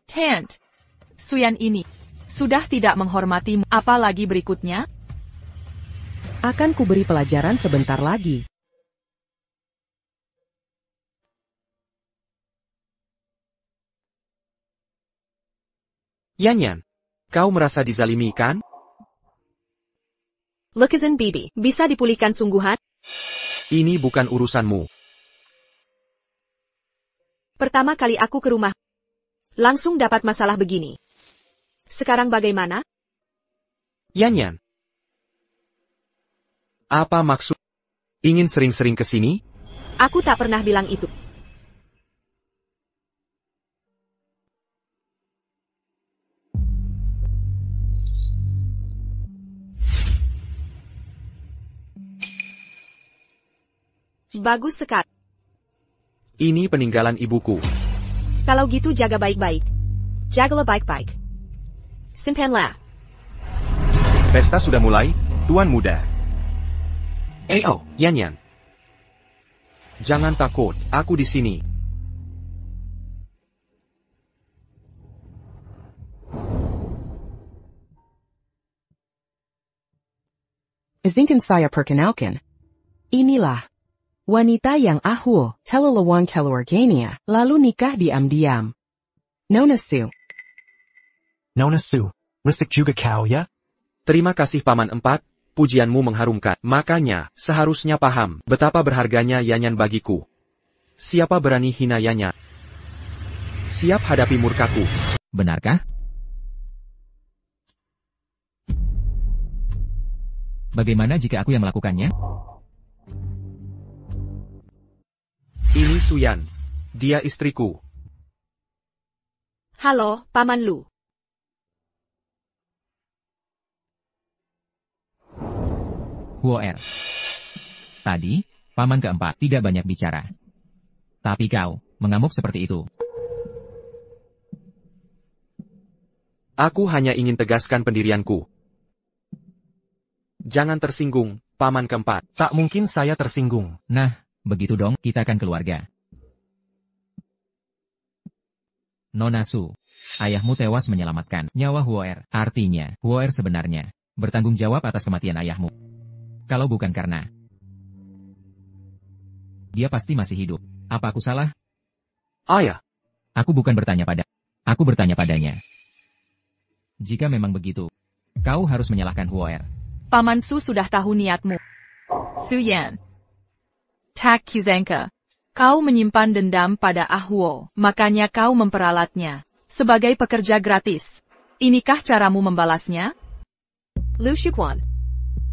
Tent. Suyan ini sudah tidak menghormatimu, apalagi berikutnya? Akan kuberi pelajaran sebentar lagi. Yan Yan, kau merasa dizalimi kan? Lukisan Bibi, bisa dipulihkan sungguhan? Ini bukan urusanmu. Pertama kali aku ke rumah, langsung dapat masalah begini. Sekarang bagaimana? Yan Yan. Apa maksud? Ingin sering-sering ke sini? Aku tak pernah bilang itu. Bagus sekali. Ini peninggalan ibuku. Kalau gitu jaga baik-baik. Jagalah baik-baik. Simpanlah. Pesta sudah mulai, Tuan Muda. Oh, Yan Yan. Jangan takut, aku di sini. Izinkan saya perkenalkan. Inilah wanita yang Ahwo telelawang keluarganya, lalu nikah diam-diam. Nona Su. Nona Su, risik juga kau ya? Terima kasih Paman Empat, pujianmu mengharumkan. Makanya, seharusnya paham betapa berharganya Yan Yan bagiku. Siapa berani hina Yan Yan? Siap hadapi murkaku. Benarkah? Bagaimana jika aku yang melakukannya? Ini Suyan. Dia istriku. Halo, Paman Lu. Huo Er. Tadi, paman keempat tidak banyak bicara. Tapi kau, mengamuk seperti itu. Aku hanya ingin tegaskan pendirianku. Jangan tersinggung, paman keempat. Tak mungkin saya tersinggung. Nah, begitu dong, kita kan keluarga. Nona Su, ayahmu tewas menyelamatkan nyawa Huoer. Artinya, Huoer sebenarnya bertanggung jawab atas kematian ayahmu. Kalau bukan karena dia pasti masih hidup. Apa aku salah? Ayah. Aku bertanya padanya. Jika memang begitu, kau harus menyalahkan Huoer. Paman Su sudah tahu niatmu. Su Yan. Tak Kuzenka. Kau menyimpan dendam pada Ahwo, makanya kau memperalatnya. Sebagai pekerja gratis. Inikah caramu membalasnya? Lu Shuquan.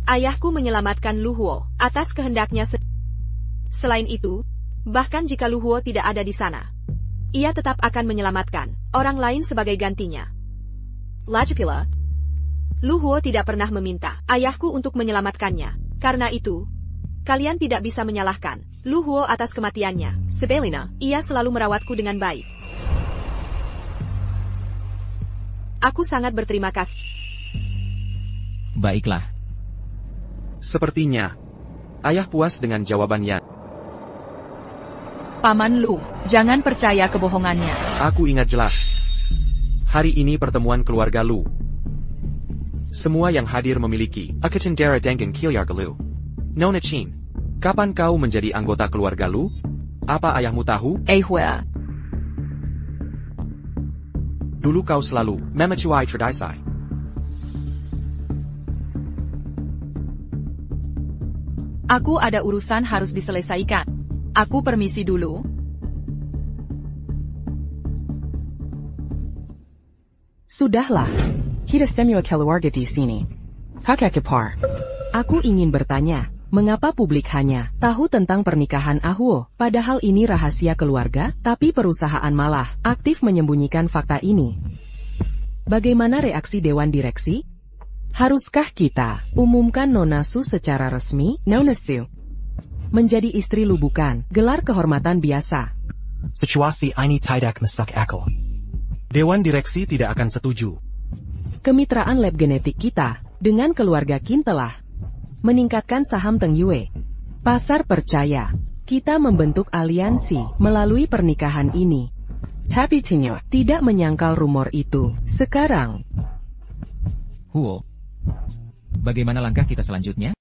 Ayahku menyelamatkan Lu Huo atas kehendaknya Selain itu, bahkan jika Lu Huo tidak ada di sana, ia tetap akan menyelamatkan orang lain sebagai gantinya. Lagi pula, Lu Huo tidak pernah meminta ayahku untuk menyelamatkannya. Karena itu, kalian tidak bisa menyalahkan Lu Huo atas kematiannya. Sebaliknya, ia selalu merawatku dengan baik. Aku sangat berterima kasih. Baiklah. Sepertinya, ayah puas dengan jawabannya. Paman Lu, jangan percaya kebohongannya. Aku ingat jelas. Hari ini pertemuan keluarga Lu. Semua yang hadir memiliki Akacendera Dengan Keluarga Lu. Nona Chin, kapan kau menjadi anggota keluarga Lu? Apa ayahmu tahu? Hua. Dulu kau selalu memecuai Tradisai. Aku ada urusan harus diselesaikan. Aku permisi dulu. Sudahlah. Kita semua keluarga di sini. Kakak Kepar. Aku ingin bertanya, mengapa publik hanya tahu tentang pernikahan Ahwo, padahal ini rahasia keluarga, tapi perusahaan malah aktif menyembunyikan fakta ini. Bagaimana reaksi Dewan Direksi? Haruskah kita umumkan Nona Su secara resmi? Nona Su menjadi istri Lu bukan gelar kehormatan biasa. Situasi ini tidak masuk akal. Dewan Direksi tidak akan setuju. Kemitraan lab genetik kita dengan keluarga Qin telah meningkatkan saham Teng Yue. Pasar percaya kita membentuk aliansi melalui pernikahan ini. Tapi Tinyo tidak menyangkal rumor itu. Sekarang, Huo, bagaimana langkah kita selanjutnya?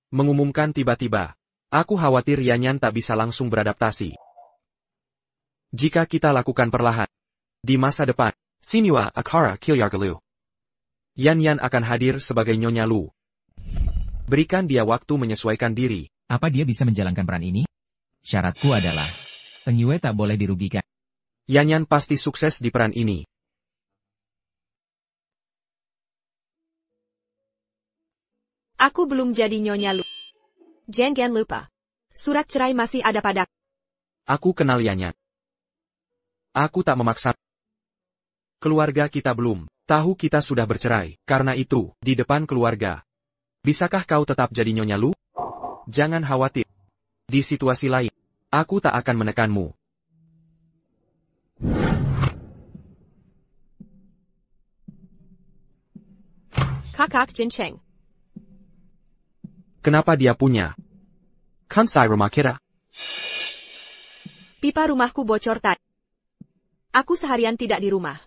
Mengumumkan tiba-tiba. Aku khawatir Yanyan tak bisa langsung beradaptasi. Jika kita lakukan perlahan, di masa depan, Sinua Akara Keluarga Lu, Yanyan akan hadir sebagai Nyonya Lu. Berikan dia waktu menyesuaikan diri. Apa dia bisa menjalankan peran ini? Syaratku adalah, Teng Yue tak boleh dirugikan. Yanyan pasti sukses di peran ini. Aku belum jadi Nyonya Lu. Jangan lupa. Surat cerai masih ada padaku. Aku kenal Yanyan. Aku tak memaksa. Keluarga kita belum tahu kita sudah bercerai. Karena itu, di depan keluarga, bisakah kau tetap jadi Nyonya Lu? Jangan khawatir. Di situasi lain, aku tak akan menekanmu. Kakak Jincheng. Kenapa dia punya? Kansai rumah kita. Pipa rumahku bocor tadi. Aku seharian tidak di rumah.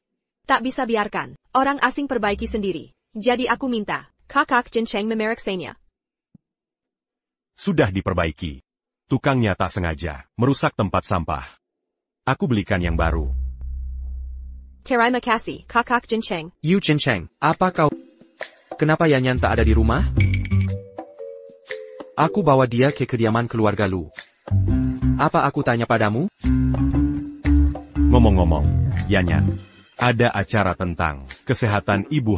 Tak bisa biarkan orang asing perbaiki sendiri. Jadi aku minta Kakak Jincheng memeriksanya. Sudah diperbaiki. Tukangnya tak sengaja merusak tempat sampah. Aku belikan yang baru. Terima kasih, Kakak Jincheng. Yu Jincheng, apa kau? Kenapa Yanyan tak ada di rumah? Aku bawa dia ke kediaman keluarga Lu. Apa aku tanya padamu? Ngomong-ngomong, Yanyan, ada acara tentang kesehatan ibu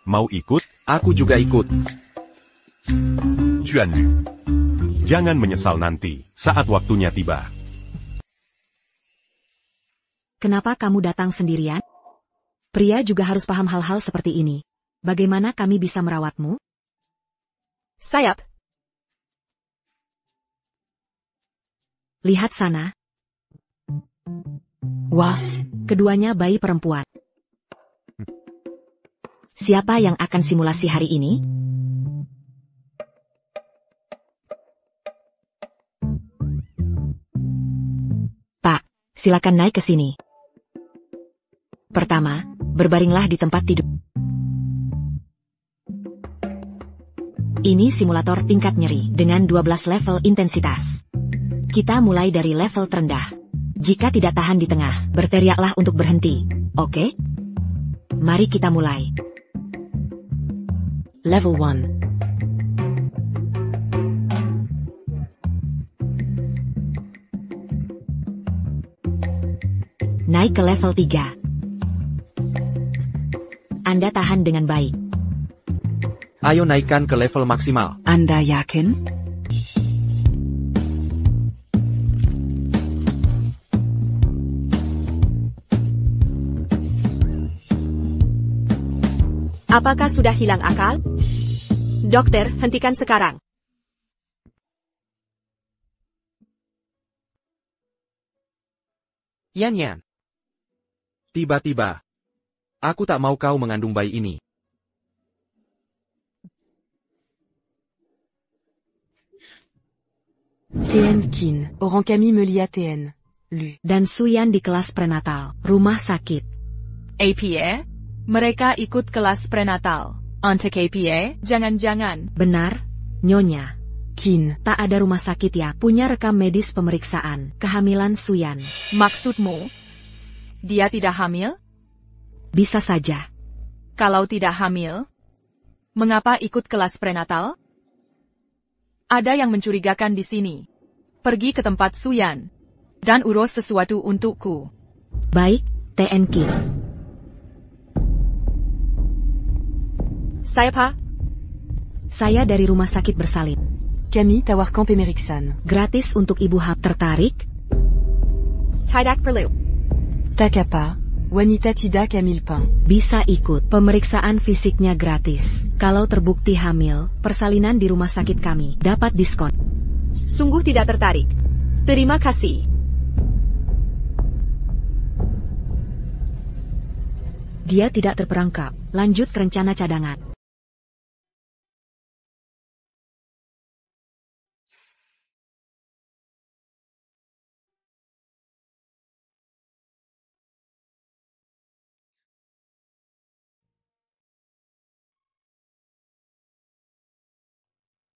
mau ikut? Aku juga ikut. Juan Lu, jangan menyesal nanti saat waktunya tiba. Kenapa kamu datang sendirian? Pria juga harus paham hal-hal seperti ini. Bagaimana kami bisa merawatmu? Sayap. Lihat sana. Wah, keduanya bayi perempuan. Siapa yang akan simulasi hari ini? Pak, silakan naik ke sini. Pertama, berbaringlah di tempat tidur. Ini simulator tingkat nyeri dengan 12 level intensitas. Kita mulai dari level terendah. Jika tidak tahan di tengah, berteriaklah untuk berhenti. Oke? Mari kita mulai. Level 1. Naik ke level 3. Anda tahan dengan baik. Ayo naikkan ke level maksimal. Anda yakin? Apakah sudah hilang akal? Dokter, hentikan sekarang. Yan. Tiba-tiba, aku tak mau kau mengandung bayi ini. TN Kin, Orang Kami Melia TN. Lu. Dan Suyan di kelas prenatal, rumah sakit. APA? Mereka ikut kelas prenatal. Untuk APA, jangan-jangan. Benar, Nyonya. Kin. Tak ada rumah sakit ya, punya rekam medis pemeriksaan kehamilan Suyan. Maksudmu? Dia tidak hamil? Bisa saja. Kalau tidak hamil, mengapa ikut kelas prenatal? Ada yang mencurigakan di sini. Pergi ke tempat Suyan dan urus sesuatu untukku. Baik, TN Kin. Saya Pak. Saya dari rumah sakit bersalin. Kami tawar kamp Emeriksan. Gratis untuk ibu hamil. Tertarik? Tidak perlu. Tak apa. Wanita tidak hamil pan. Bisa ikut. Pemeriksaan fisiknya gratis. Kalau terbukti hamil, persalinan di rumah sakit kami dapat diskon. Sungguh tidak tertarik. Terima kasih. Dia tidak terperangkap. Lanjut rencana cadangan.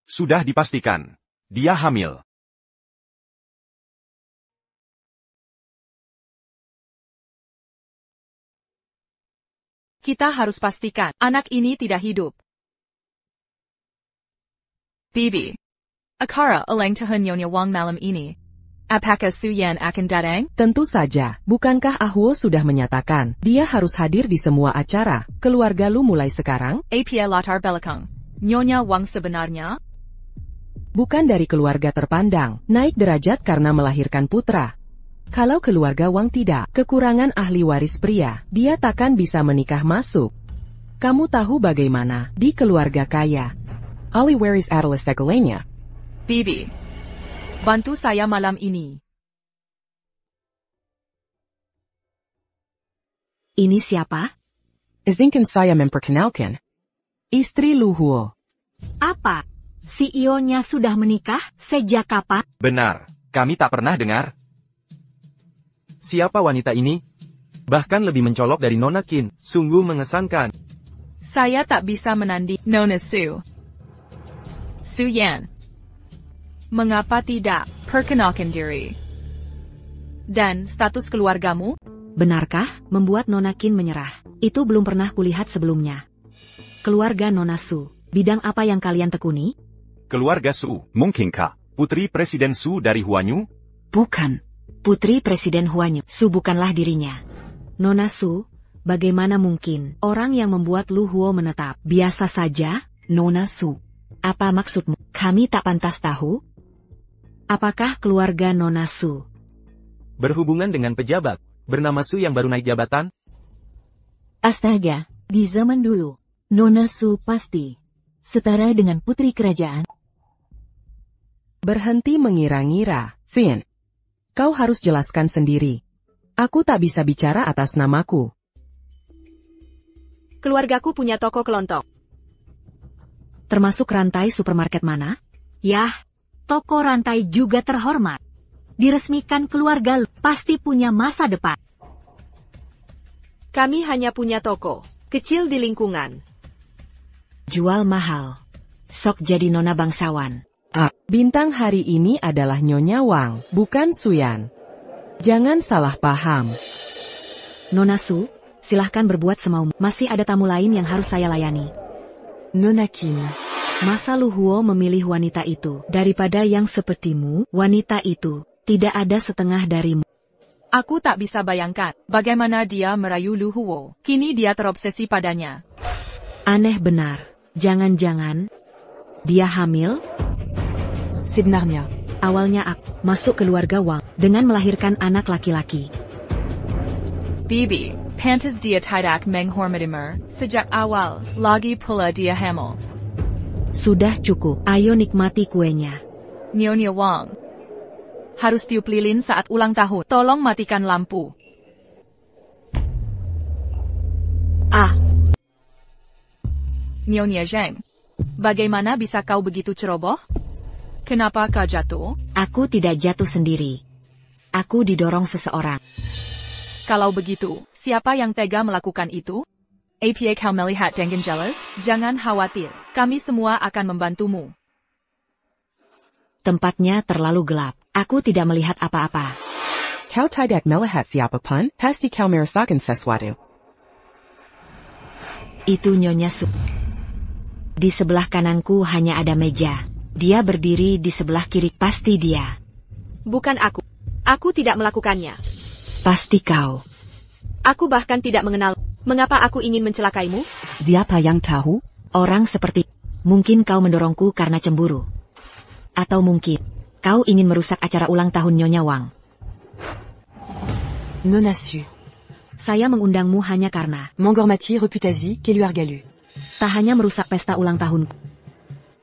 Sudah dipastikan. Dia hamil. Kita harus pastikan anak ini tidak hidup. Bibi. Akara alang tahan Nyonya Wang malam ini. Apakah Suyan akan datang? Tentu saja, bukankah Ahwo sudah menyatakan, dia harus hadir di semua acara, keluarga lu mulai sekarang? APA latar belakang. Nyonya Wang sebenarnya? Bukan dari keluarga terpandang, naik derajat karena melahirkan putra. Kalau keluarga Wang tidak, kekurangan ahli waris pria, dia takkan bisa menikah masuk. Kamu tahu bagaimana, di keluarga kaya. Ahli waris adalah segalanya. Bibi. Bantu saya malam ini. Ini siapa? Izinkan saya memperkenalkan. Istri Lu Huo. Apa? CEO-nya sudah menikah? Sejak kapan? Benar, kami tak pernah dengar. Siapa wanita ini? Bahkan lebih mencolok dari Nona Kin, sungguh mengesankan. Saya tak bisa menanding Nona Su. Suyan. Mengapa tidak perkenalkan diri? Dan status keluargamu? Benarkah membuat Nona Kin menyerah? Itu belum pernah kulihat sebelumnya. Keluarga Nona Su, bidang apa yang kalian tekuni? Keluarga Su, mungkinkah putri Presiden Su dari Huanyu? Bukan. Putri Presiden Huanyu. Su bukanlah dirinya. Nona Su, bagaimana mungkin orang yang membuat Lu Huo menetap? Biasa saja, Nona Su. Apa maksudmu? Kami tak pantas tahu? Apakah keluarga Nona Su berhubungan dengan pejabat bernama Su yang baru naik jabatan? Astaga, di zaman dulu, Nona Su pasti setara dengan putri kerajaan. Berhenti mengira-ngira, Sin. Kau harus jelaskan sendiri. Aku tak bisa bicara atas namaku. Keluargaku punya toko kelontong. Termasuk rantai supermarket mana? Yah, toko rantai juga terhormat. Diresmikan keluarga pasti punya masa depan. Kami hanya punya toko kecil di lingkungan. Jual mahal. Sok jadi nona bangsawan. Bintang hari ini adalah Nyonya Wang, bukan Suyan. Jangan salah paham. Nona Su, silahkan berbuat semaumu. Masih ada tamu lain yang harus saya layani. Nona Qin. Masa Lu Huo memilih wanita itu daripada yang sepertimu? Wanita itu tidak ada setengah darimu. Aku tak bisa bayangkan bagaimana dia merayu Lu Huo. Kini dia terobsesi padanya. Aneh benar. Jangan-jangan dia hamil? Sebenarnya, awalnya aku masuk keluarga Wang dengan melahirkan anak laki-laki. Bibi, pantas dia tidak menghormatimu sejak awal, lagi pula dia hamil. Sudah cukup, ayo nikmati kuenya. Nyonya Wang harus tiup lilin saat ulang tahun. Tolong matikan lampu. Nyonya Zheng, bagaimana bisa kau begitu ceroboh? Kenapa kau jatuh? Aku tidak jatuh sendiri. Aku didorong seseorang. Kalau begitu, siapa yang tega melakukan itu? Apa kau melihat dengan jelas? Jangan khawatir, kami semua akan membantumu. Tempatnya terlalu gelap. Aku tidak melihat apa-apa. Kau tidak melihat siapapun? Pasti kau merasakan sesuatu. Itu Nyonya Su. Di sebelah kananku hanya ada meja. Dia berdiri di sebelah kiri. Pasti dia. Bukan aku. Aku tidak melakukannya. Pasti kau. Aku bahkan tidak mengenal. Mengapa aku ingin mencelakaimu? Siapa yang tahu? Orang seperti. Mungkin kau mendorongku karena cemburu. Atau mungkin kau ingin merusak acara ulang tahun Nyonya Wang. Nona Su. Saya mengundangmu hanya karena Mangormati reputasi que lui argalu. tak hanya merusak pesta ulang tahunku.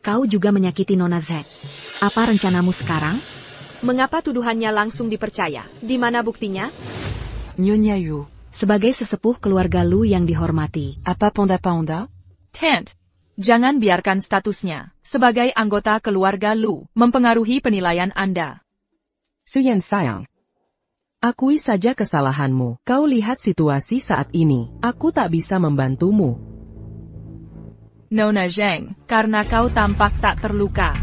Kau juga menyakiti Nona Z. Apa rencanamu sekarang? Mengapa tuduhannya langsung dipercaya? Di mana buktinya? Nyonya Yu. Sebagai sesepuh keluarga Lu yang dihormati. Apa Ponda? Tent, jangan biarkan statusnya sebagai anggota keluarga Lu mempengaruhi penilaian Anda. Suyan sayang. Akui saja kesalahanmu. Kau lihat situasi saat ini. Aku tak bisa membantumu. Nona Zheng, karena kau tampak tak terluka.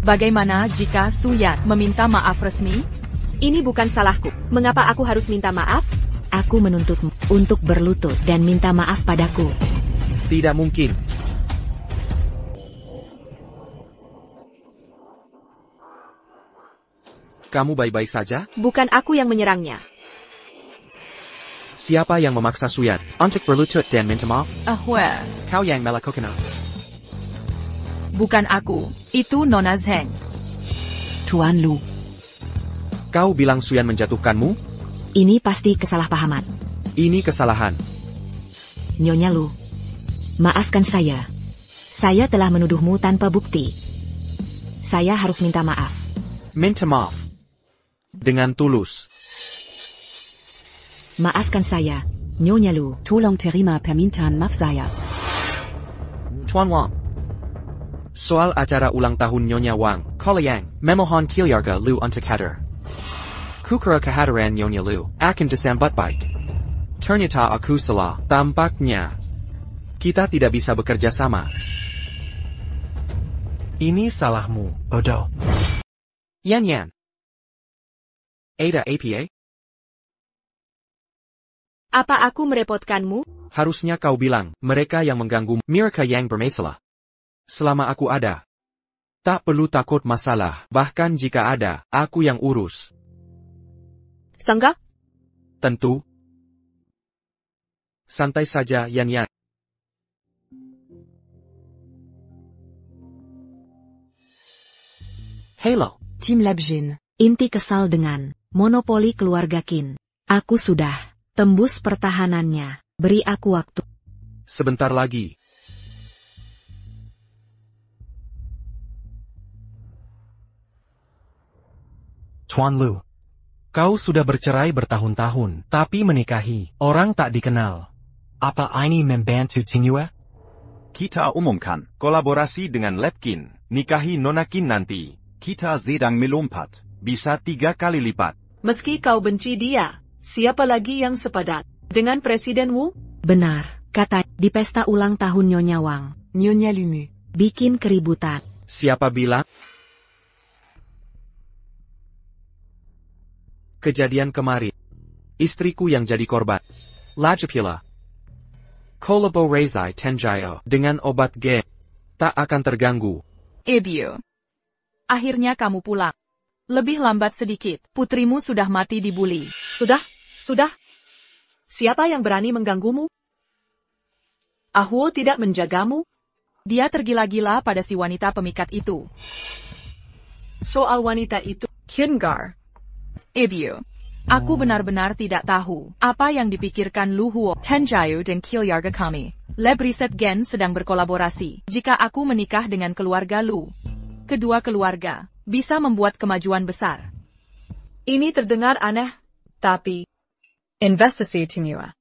Bagaimana jika Suyan meminta maaf resmi? Ini bukan salahku. Mengapa aku harus minta maaf? Aku menuntutmu untuk berlutut dan minta maaf padaku. Tidak mungkin. Kamu baik-baik saja? Bukan aku yang menyerangnya. Siapa yang memaksa Suyan untuk berlutut dan minta maaf? Kau yang melakukan. Bukan aku, itu Nona Zheng. Tuan Lu. Kau bilang Suyan menjatuhkanmu? Ini pasti kesalahpahaman. Ini kesalahan. Nyonya Lu. Maafkan saya. Saya telah menuduhmu tanpa bukti. Saya harus minta maaf. Minta maaf. Dengan tulus. Maafkan saya, Nyonya Lu. Tolong terima permintaan maaf saya. Tuan Wang. Soal acara ulang tahun Nyonya Wang, Kolayang, memohon keluarga Lu untuk hadir. Kukira kehadiran Nyonya Lu akan disambut baik. Ternyata aku salah. Tampaknya kita tidak bisa bekerja sama. Ini salahmu, bodoh. Yan. Ada apa? Apa aku merepotkanmu? Harusnya kau bilang, mereka yang mengganggu, mereka yang bermasalah. Selama aku ada. Tak perlu takut masalah, bahkan jika ada, aku yang urus. Sangga? Tentu. Santai saja, Yan. Hello. Tim Labjin. Inti kesal dengan monopoli keluarga Qin. Aku sudah tembus pertahanannya. Beri aku waktu. Sebentar lagi. Tuan Lu. Kau sudah bercerai bertahun-tahun, tapi menikahi orang tak dikenal. Apa ini membantu Tinua? Kita umumkan kolaborasi dengan Lepkin. Nikahi Nona Qin nanti. Kita sedang melompat. Bisa 3 kali lipat. Meski kau benci dia, siapa lagi yang sepadan dengan Presiden Wu? Benar, kata di pesta ulang tahun Nyonya Wang. Nyonya Lumu. Bikin keributan. Siapa bilang? Kejadian kemarin. Istriku yang jadi korban. Lajapila. Kolaborasi Tenjayo dengan obat game. Tak akan terganggu. Ebio. Akhirnya kamu pulang. Lebih lambat sedikit, putrimu sudah mati dibuli. Sudah. Siapa yang berani mengganggumu? Ahuo tidak menjagamu? Dia tergila-gila pada si wanita pemikat itu. Soal wanita itu, Kingar. Ebio. Aku benar-benar tidak tahu apa yang dipikirkan Lu Huo, Tenjayu dan keluarga kami. Lab Riset Gen sedang berkolaborasi. Jika aku menikah dengan keluarga Lu, kedua keluarga bisa membuat kemajuan besar. Ini terdengar aneh, tapi investasi Tinua.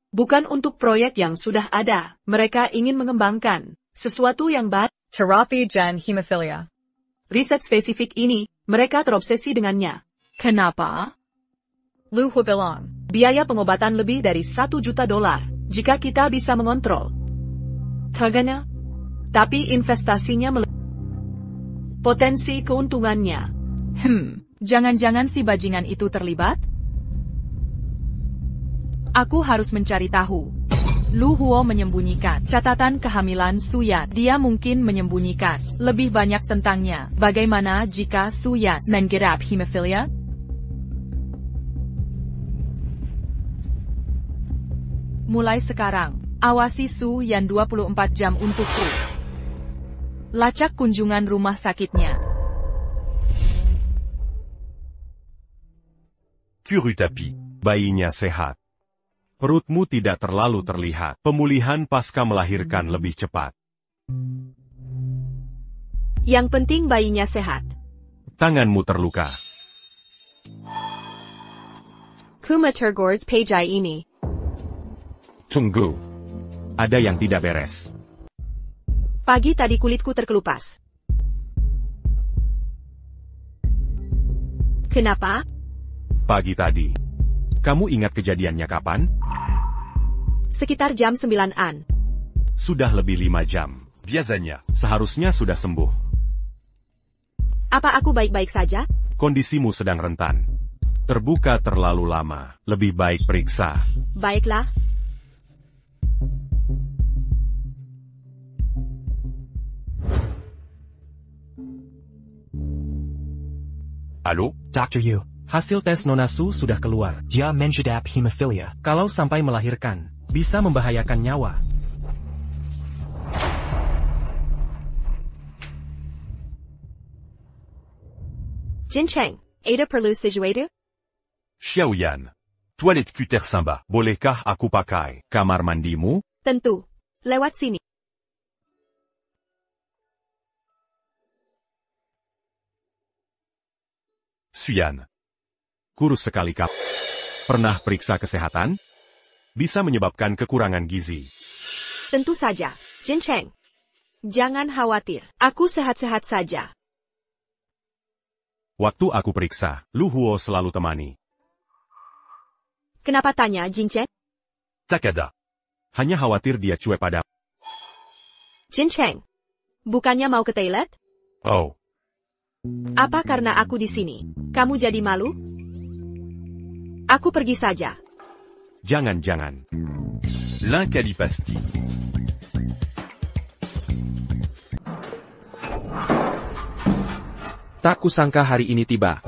Bukan untuk proyek yang sudah ada, mereka ingin mengembangkan sesuatu yang baru. Terapi dan hemophilia. Riset spesifik ini, mereka terobsesi dengannya. Kenapa? Lu Huo bilang, biaya pengobatan lebih dari $1 juta jika kita bisa mengontrol harganya. Tapi investasinya potensi keuntungannya. Jangan-jangan si bajingan itu terlibat? Aku harus mencari tahu. Lu Huo menyembunyikan catatan kehamilan Suyan. Dia mungkin menyembunyikan lebih banyak tentangnya. Bagaimana jika Suyan mengidap hemofilia? Mulai sekarang, awasi Suyan 24 jam untukku. Lacak kunjungan rumah sakitnya. Furutapi, bayinya sehat. Perutmu tidak terlalu terlihat. Pemulihan pasca melahirkan lebih cepat. Yang penting bayinya sehat. Tanganmu terluka. Kuma tergores pejai ini. Tunggu. Ada yang tidak beres. Pagi tadi kulitku terkelupas. Kenapa? Pagi tadi. Kamu ingat kejadiannya kapan? Sekitar jam 9-an. Sudah lebih 5 jam. Biasanya, seharusnya sudah sembuh. Apa aku baik-baik saja? Kondisimu sedang rentan. Terbuka terlalu lama. Lebih baik periksa. Baiklah. Halo? Dr. Yu. Hasil tes Nona Su sudah keluar. Dia mengidap hemofilia. Kalau sampai melahirkan, bisa membahayakan nyawa. Jincheng, ada perlu sesuatu? Xiaoyan. Toilet cutter Samba. Bolehkah aku pakai kamar mandimu? Tentu. Lewat sini. Suyan. Kurus sekali kap. Pernah periksa kesehatan? Bisa menyebabkan kekurangan gizi. Tentu saja, Jincheng. Jangan khawatir, aku sehat-sehat saja. Waktu aku periksa, Lu Huo selalu temani. Kenapa tanya, Jincheng? Tak ada. Hanya khawatir dia cuek pada. Jincheng, bukannya mau ke toilet? Oh. Apa karena aku di sini, kamu jadi malu? Aku pergi saja. Jangan-jangan. L'Incalipasti. Tak kusangka hari ini tiba.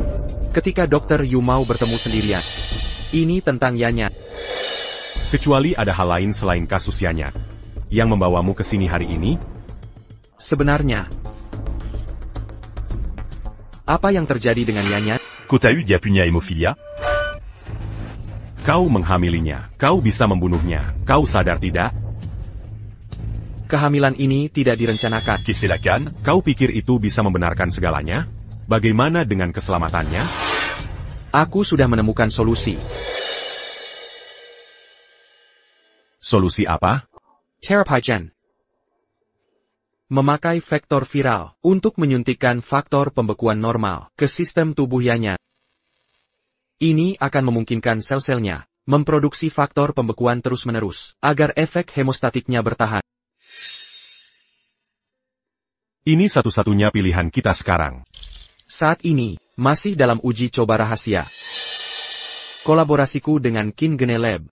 Ketika Dr. Yu mau bertemu sendirian. Ini tentang Yanya. Kecuali ada hal lain selain kasus Yanya. Yang membawamu ke sini hari ini? Sebenarnya. Apa yang terjadi dengan Yanya? Kutahu dia punya hemofilia? Kau menghamilinya, kau bisa membunuhnya, kau sadar tidak? Kehamilan ini tidak direncanakan. Silakan, kau pikir itu bisa membenarkan segalanya? Bagaimana dengan keselamatannya? Aku sudah menemukan solusi. Solusi apa? Terapigen. Memakai vektor viral untuk menyuntikkan faktor pembekuan normal ke sistem tubuh Yanyan. Ini akan memungkinkan sel-selnya memproduksi faktor pembekuan terus-menerus agar efek hemostatiknya bertahan. Ini satu-satunya pilihan kita sekarang. Saat ini, masih dalam uji coba rahasia. Kolaborasiku dengan Kin Gene Lab.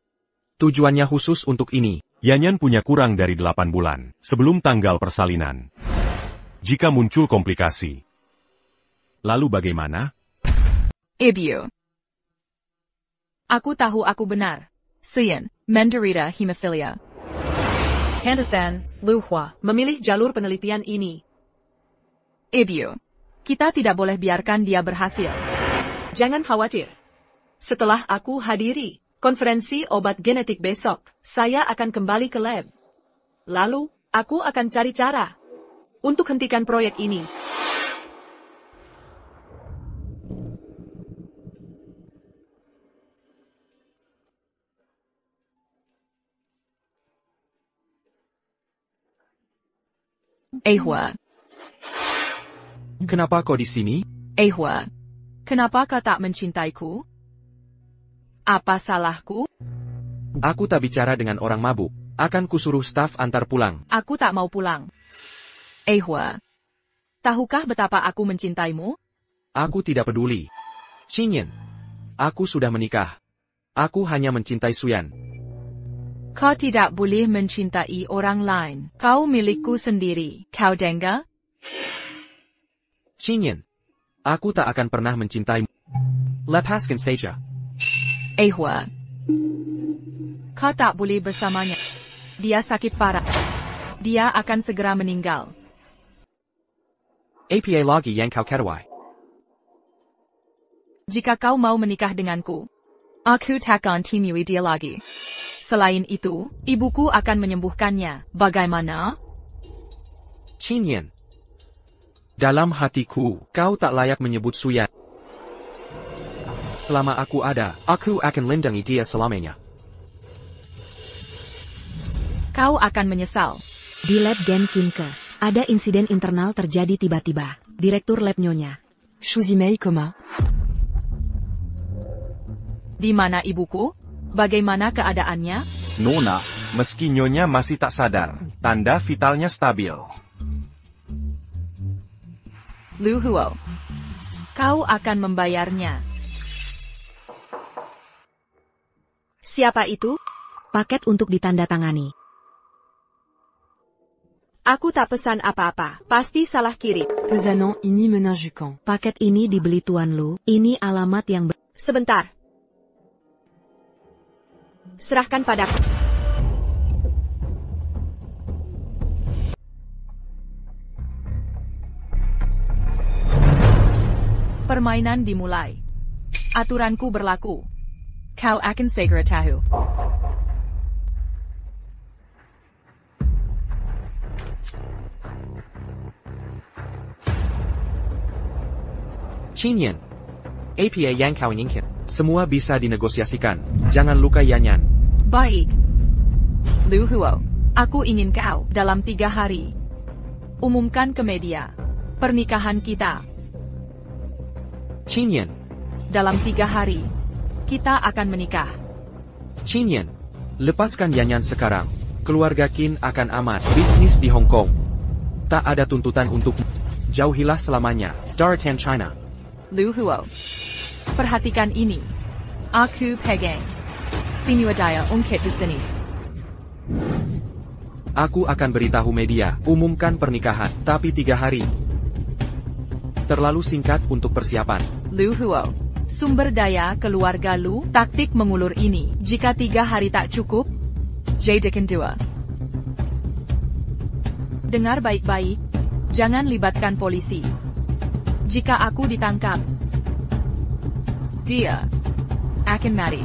Tujuannya khusus untuk ini. Yanyan punya kurang dari 8 bulan sebelum tanggal persalinan. Jika muncul komplikasi, lalu bagaimana? Ibu. Aku tahu aku benar. Sian, menderita hemophilia. Henderson, Lu Hua, memilih jalur penelitian ini. Ibu. Kita tidak boleh biarkan dia berhasil. Jangan khawatir. Setelah aku hadiri konferensi obat genetik besok, saya akan kembali ke lab. Lalu, aku akan cari cara untuk hentikan proyek ini. Ehua. Kenapa kau di sini? Ehua. Kenapa kau tak mencintaiku? Apa salahku? Aku tak bicara dengan orang mabuk. Akan kusuruh staf antar pulang. Aku tak mau pulang. Ehua. Tahukah betapa aku mencintaimu? Aku tidak peduli. Qingyan. Aku sudah menikah. Aku hanya mencintai Suyan. Kau tidak boleh mencintai orang lain. Kau milikku sendiri. Kau dengar? Qingyan. Aku tak akan pernah mencintaimu. Lepaskan saja. Ehua. Kau tak boleh bersamanya. Dia sakit parah. Dia akan segera meninggal. Apa lagi yang kau katakan? Jika kau mau menikah denganku, aku takkan temui dia lagi. Selain itu, ibuku akan menyembuhkannya. Bagaimana? Qingyan. Dalam hatiku, kau tak layak menyebut Suyan. Selama aku ada, aku akan lindungi dia selamanya. Kau akan menyesal. Di lab Gen Kinke, ada insiden internal terjadi tiba-tiba. Direktur lab Nyonya. Shuzimei koma. Di mana ibuku? Bagaimana keadaannya? Nona, meski Nyonya masih tak sadar, tanda vitalnya stabil. Lu Huo. Kau akan membayarnya. Siapa itu? Paket untuk ditandatangani. Aku tak pesan apa-apa. Pasti salah kirim. Pesanan ini menunjukkan. Paket ini dibeli Tuan Lu. Ini alamat yang Sebentar. Serahkan padaku. Permainan dimulai. Aturanku berlaku. Kau akan segera tahu. Qingyan. Apa yang kau inginkan? Semua bisa dinegosiasikan. Jangan luka Yanyan. Baik. Lu Huo. Aku ingin kau, dalam 3 hari, umumkan ke media pernikahan kita. Qingyan. Dalam 3 hari, kita akan menikah. Qingyan. Lepaskan Yanyan sekarang. Keluarga Qin akan aman. Bisnis di Hong Kong. Tak ada tuntutan untuk jauhilah selamanya. Daratan China. Lu Huo. Perhatikan ini. Aku pegang. Sinuadaya ungkit di sini. Aku akan beritahu media, umumkan pernikahan, tapi 3 hari. Terlalu singkat untuk persiapan. Lu Huo. Sumber daya keluarga Lu, taktik mengulur ini. Jika 3 hari tak cukup, jadikan 2. Dengar baik-baik. Jangan libatkan polisi. Jika aku ditangkap, dia akan mati.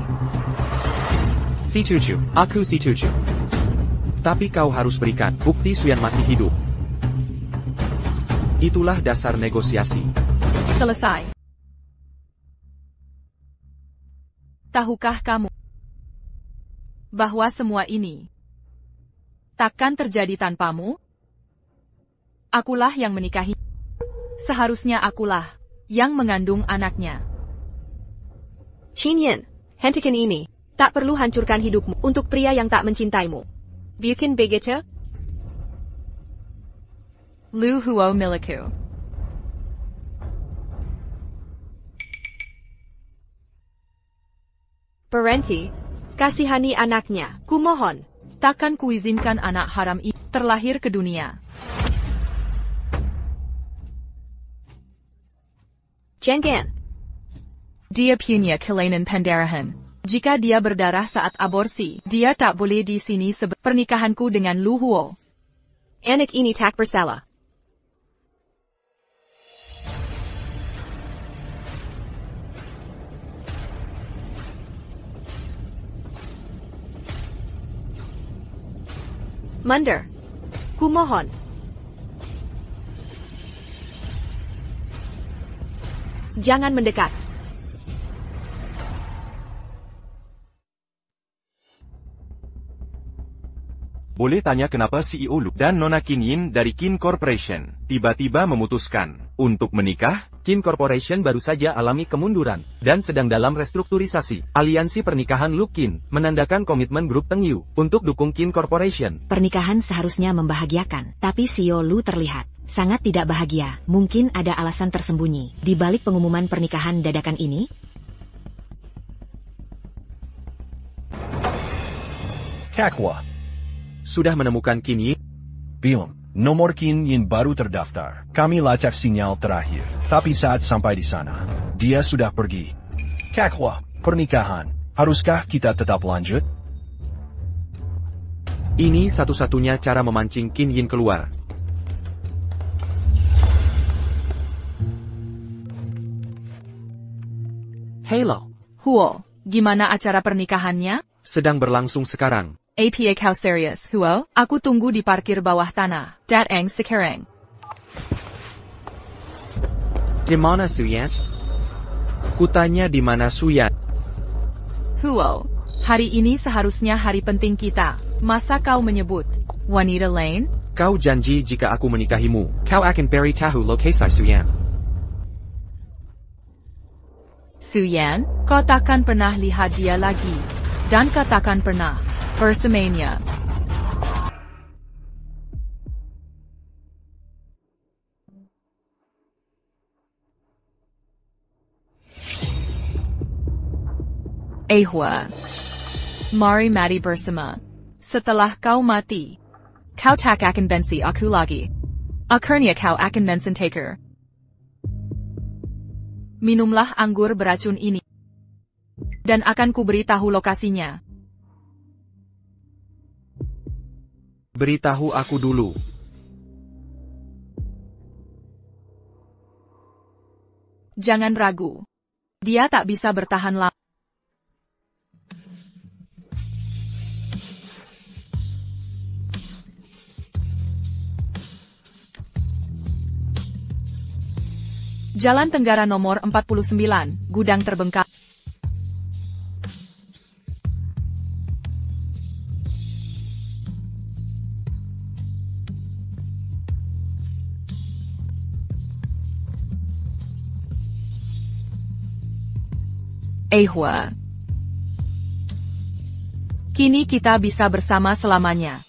Setuju, aku setuju. Tapi kau harus berikan bukti Suyan masih hidup. Itulah dasar negosiasi. Selesai. Tahukah kamu bahwa semua ini takkan terjadi tanpamu? Akulah yang menikahi. Seharusnya akulah yang mengandung anaknya. Qinyan, hentikan ini. Tak perlu hancurkan hidupmu untuk pria yang tak mencintaimu. Bukan begitu? Lu Huo milikku. Berhenti. Kasihani anaknya. Kumohon. Takkan kuizinkan anak haram ini terlahir ke dunia. Jangan. Dia punya kelainan pendarahan. Jika dia berdarah saat aborsi, dia tak boleh di sini sebab pernikahanku dengan Lu Huo. Anak ini tak bersalah. Mundur. Kumohon. Jangan mendekat. Boleh tanya kenapa CEO Lu dan Nona Qin Yin dari Qin Corporation tiba-tiba memutuskan untuk menikah? Qin Corporation baru saja alami kemunduran dan sedang dalam restrukturisasi. Aliansi pernikahan Lu Qin menandakan komitmen grup Teng Yu untuk dukung Qin Corporation. Pernikahan seharusnya membahagiakan, tapi CEO Lu terlihat sangat tidak bahagia. Mungkin ada alasan tersembunyi di balik pengumuman pernikahan dadakan ini. Kakwa. Sudah menemukan Qin Yin? Belum. Nomor Qin Yin baru terdaftar. Kami latih sinyal terakhir. Tapi saat sampai di sana, dia sudah pergi. Kakwa, pernikahan. Haruskah kita tetap lanjut? Ini satu-satunya cara memancing Qin Yin keluar. Halo. Huo, gimana acara pernikahannya? Sedang berlangsung sekarang. Apa kau serius, Huo? Aku tunggu di parkir bawah tanah. Datang sekarang. Di mana Suyan? Kutanya di mana Suyan? Huo, hari ini seharusnya hari penting kita. Masa kau menyebut wanita lain? Kau janji jika aku menikahimu, kau akan beri tahu lokasi Suyan. Suyan, kau takkan pernah lihat dia lagi. Dan kau takkan pernah bersamanya. Ahwa. Mari mati bersama. Setelah kau mati, kau tak akan benci aku lagi. Akhirnya kau akan mensentakir. Minumlah anggur beracun ini. Dan akan kuberi tahu lokasinya. Beritahu aku dulu. Jangan ragu. Dia tak bisa bertahan lama. Jalan Tenggara nomor 49, Gudang Terbengkalai. Ahwa. Kini kita bisa bersama selamanya.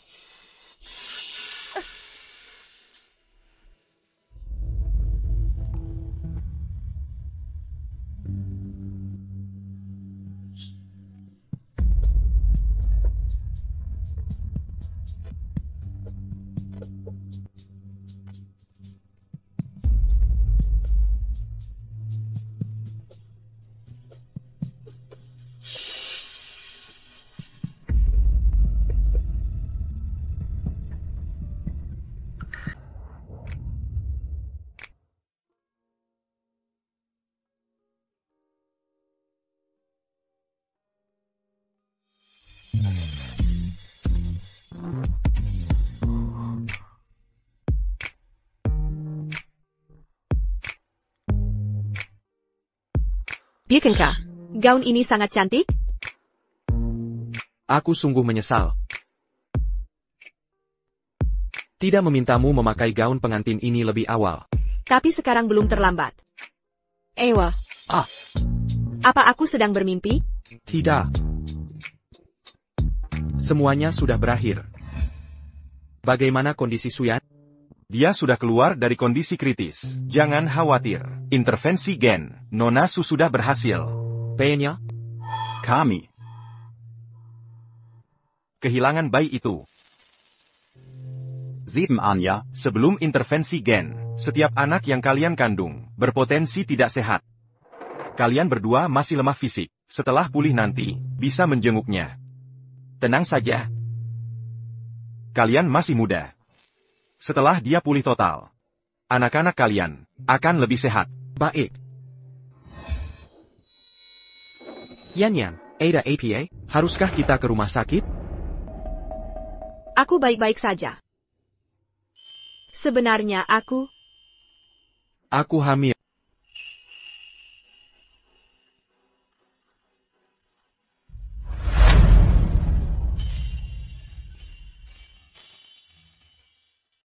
Bukankah gaun ini sangat cantik? Aku sungguh menyesal. Tidak memintamu memakai gaun pengantin ini lebih awal. Tapi sekarang belum terlambat. Ewa. Apa aku sedang bermimpi? Tidak. Semuanya sudah berakhir. Bagaimana kondisi Suyan? Dia sudah keluar dari kondisi kritis. Jangan khawatir. Intervensi gen. Nona Su sudah berhasil. P-nya? Kami kehilangan bayi itu. 7 Anya, sebelum intervensi gen, setiap anak yang kalian kandung, berpotensi tidak sehat. Kalian berdua masih lemah fisik. Setelah pulih nanti, bisa menjenguknya. Tenang saja. Kalian masih muda. Setelah dia pulih total, anak-anak kalian akan lebih sehat. Baik. Yan, Ada APA, haruskah kita ke rumah sakit? Aku baik-baik saja. Sebenarnya aku hamil.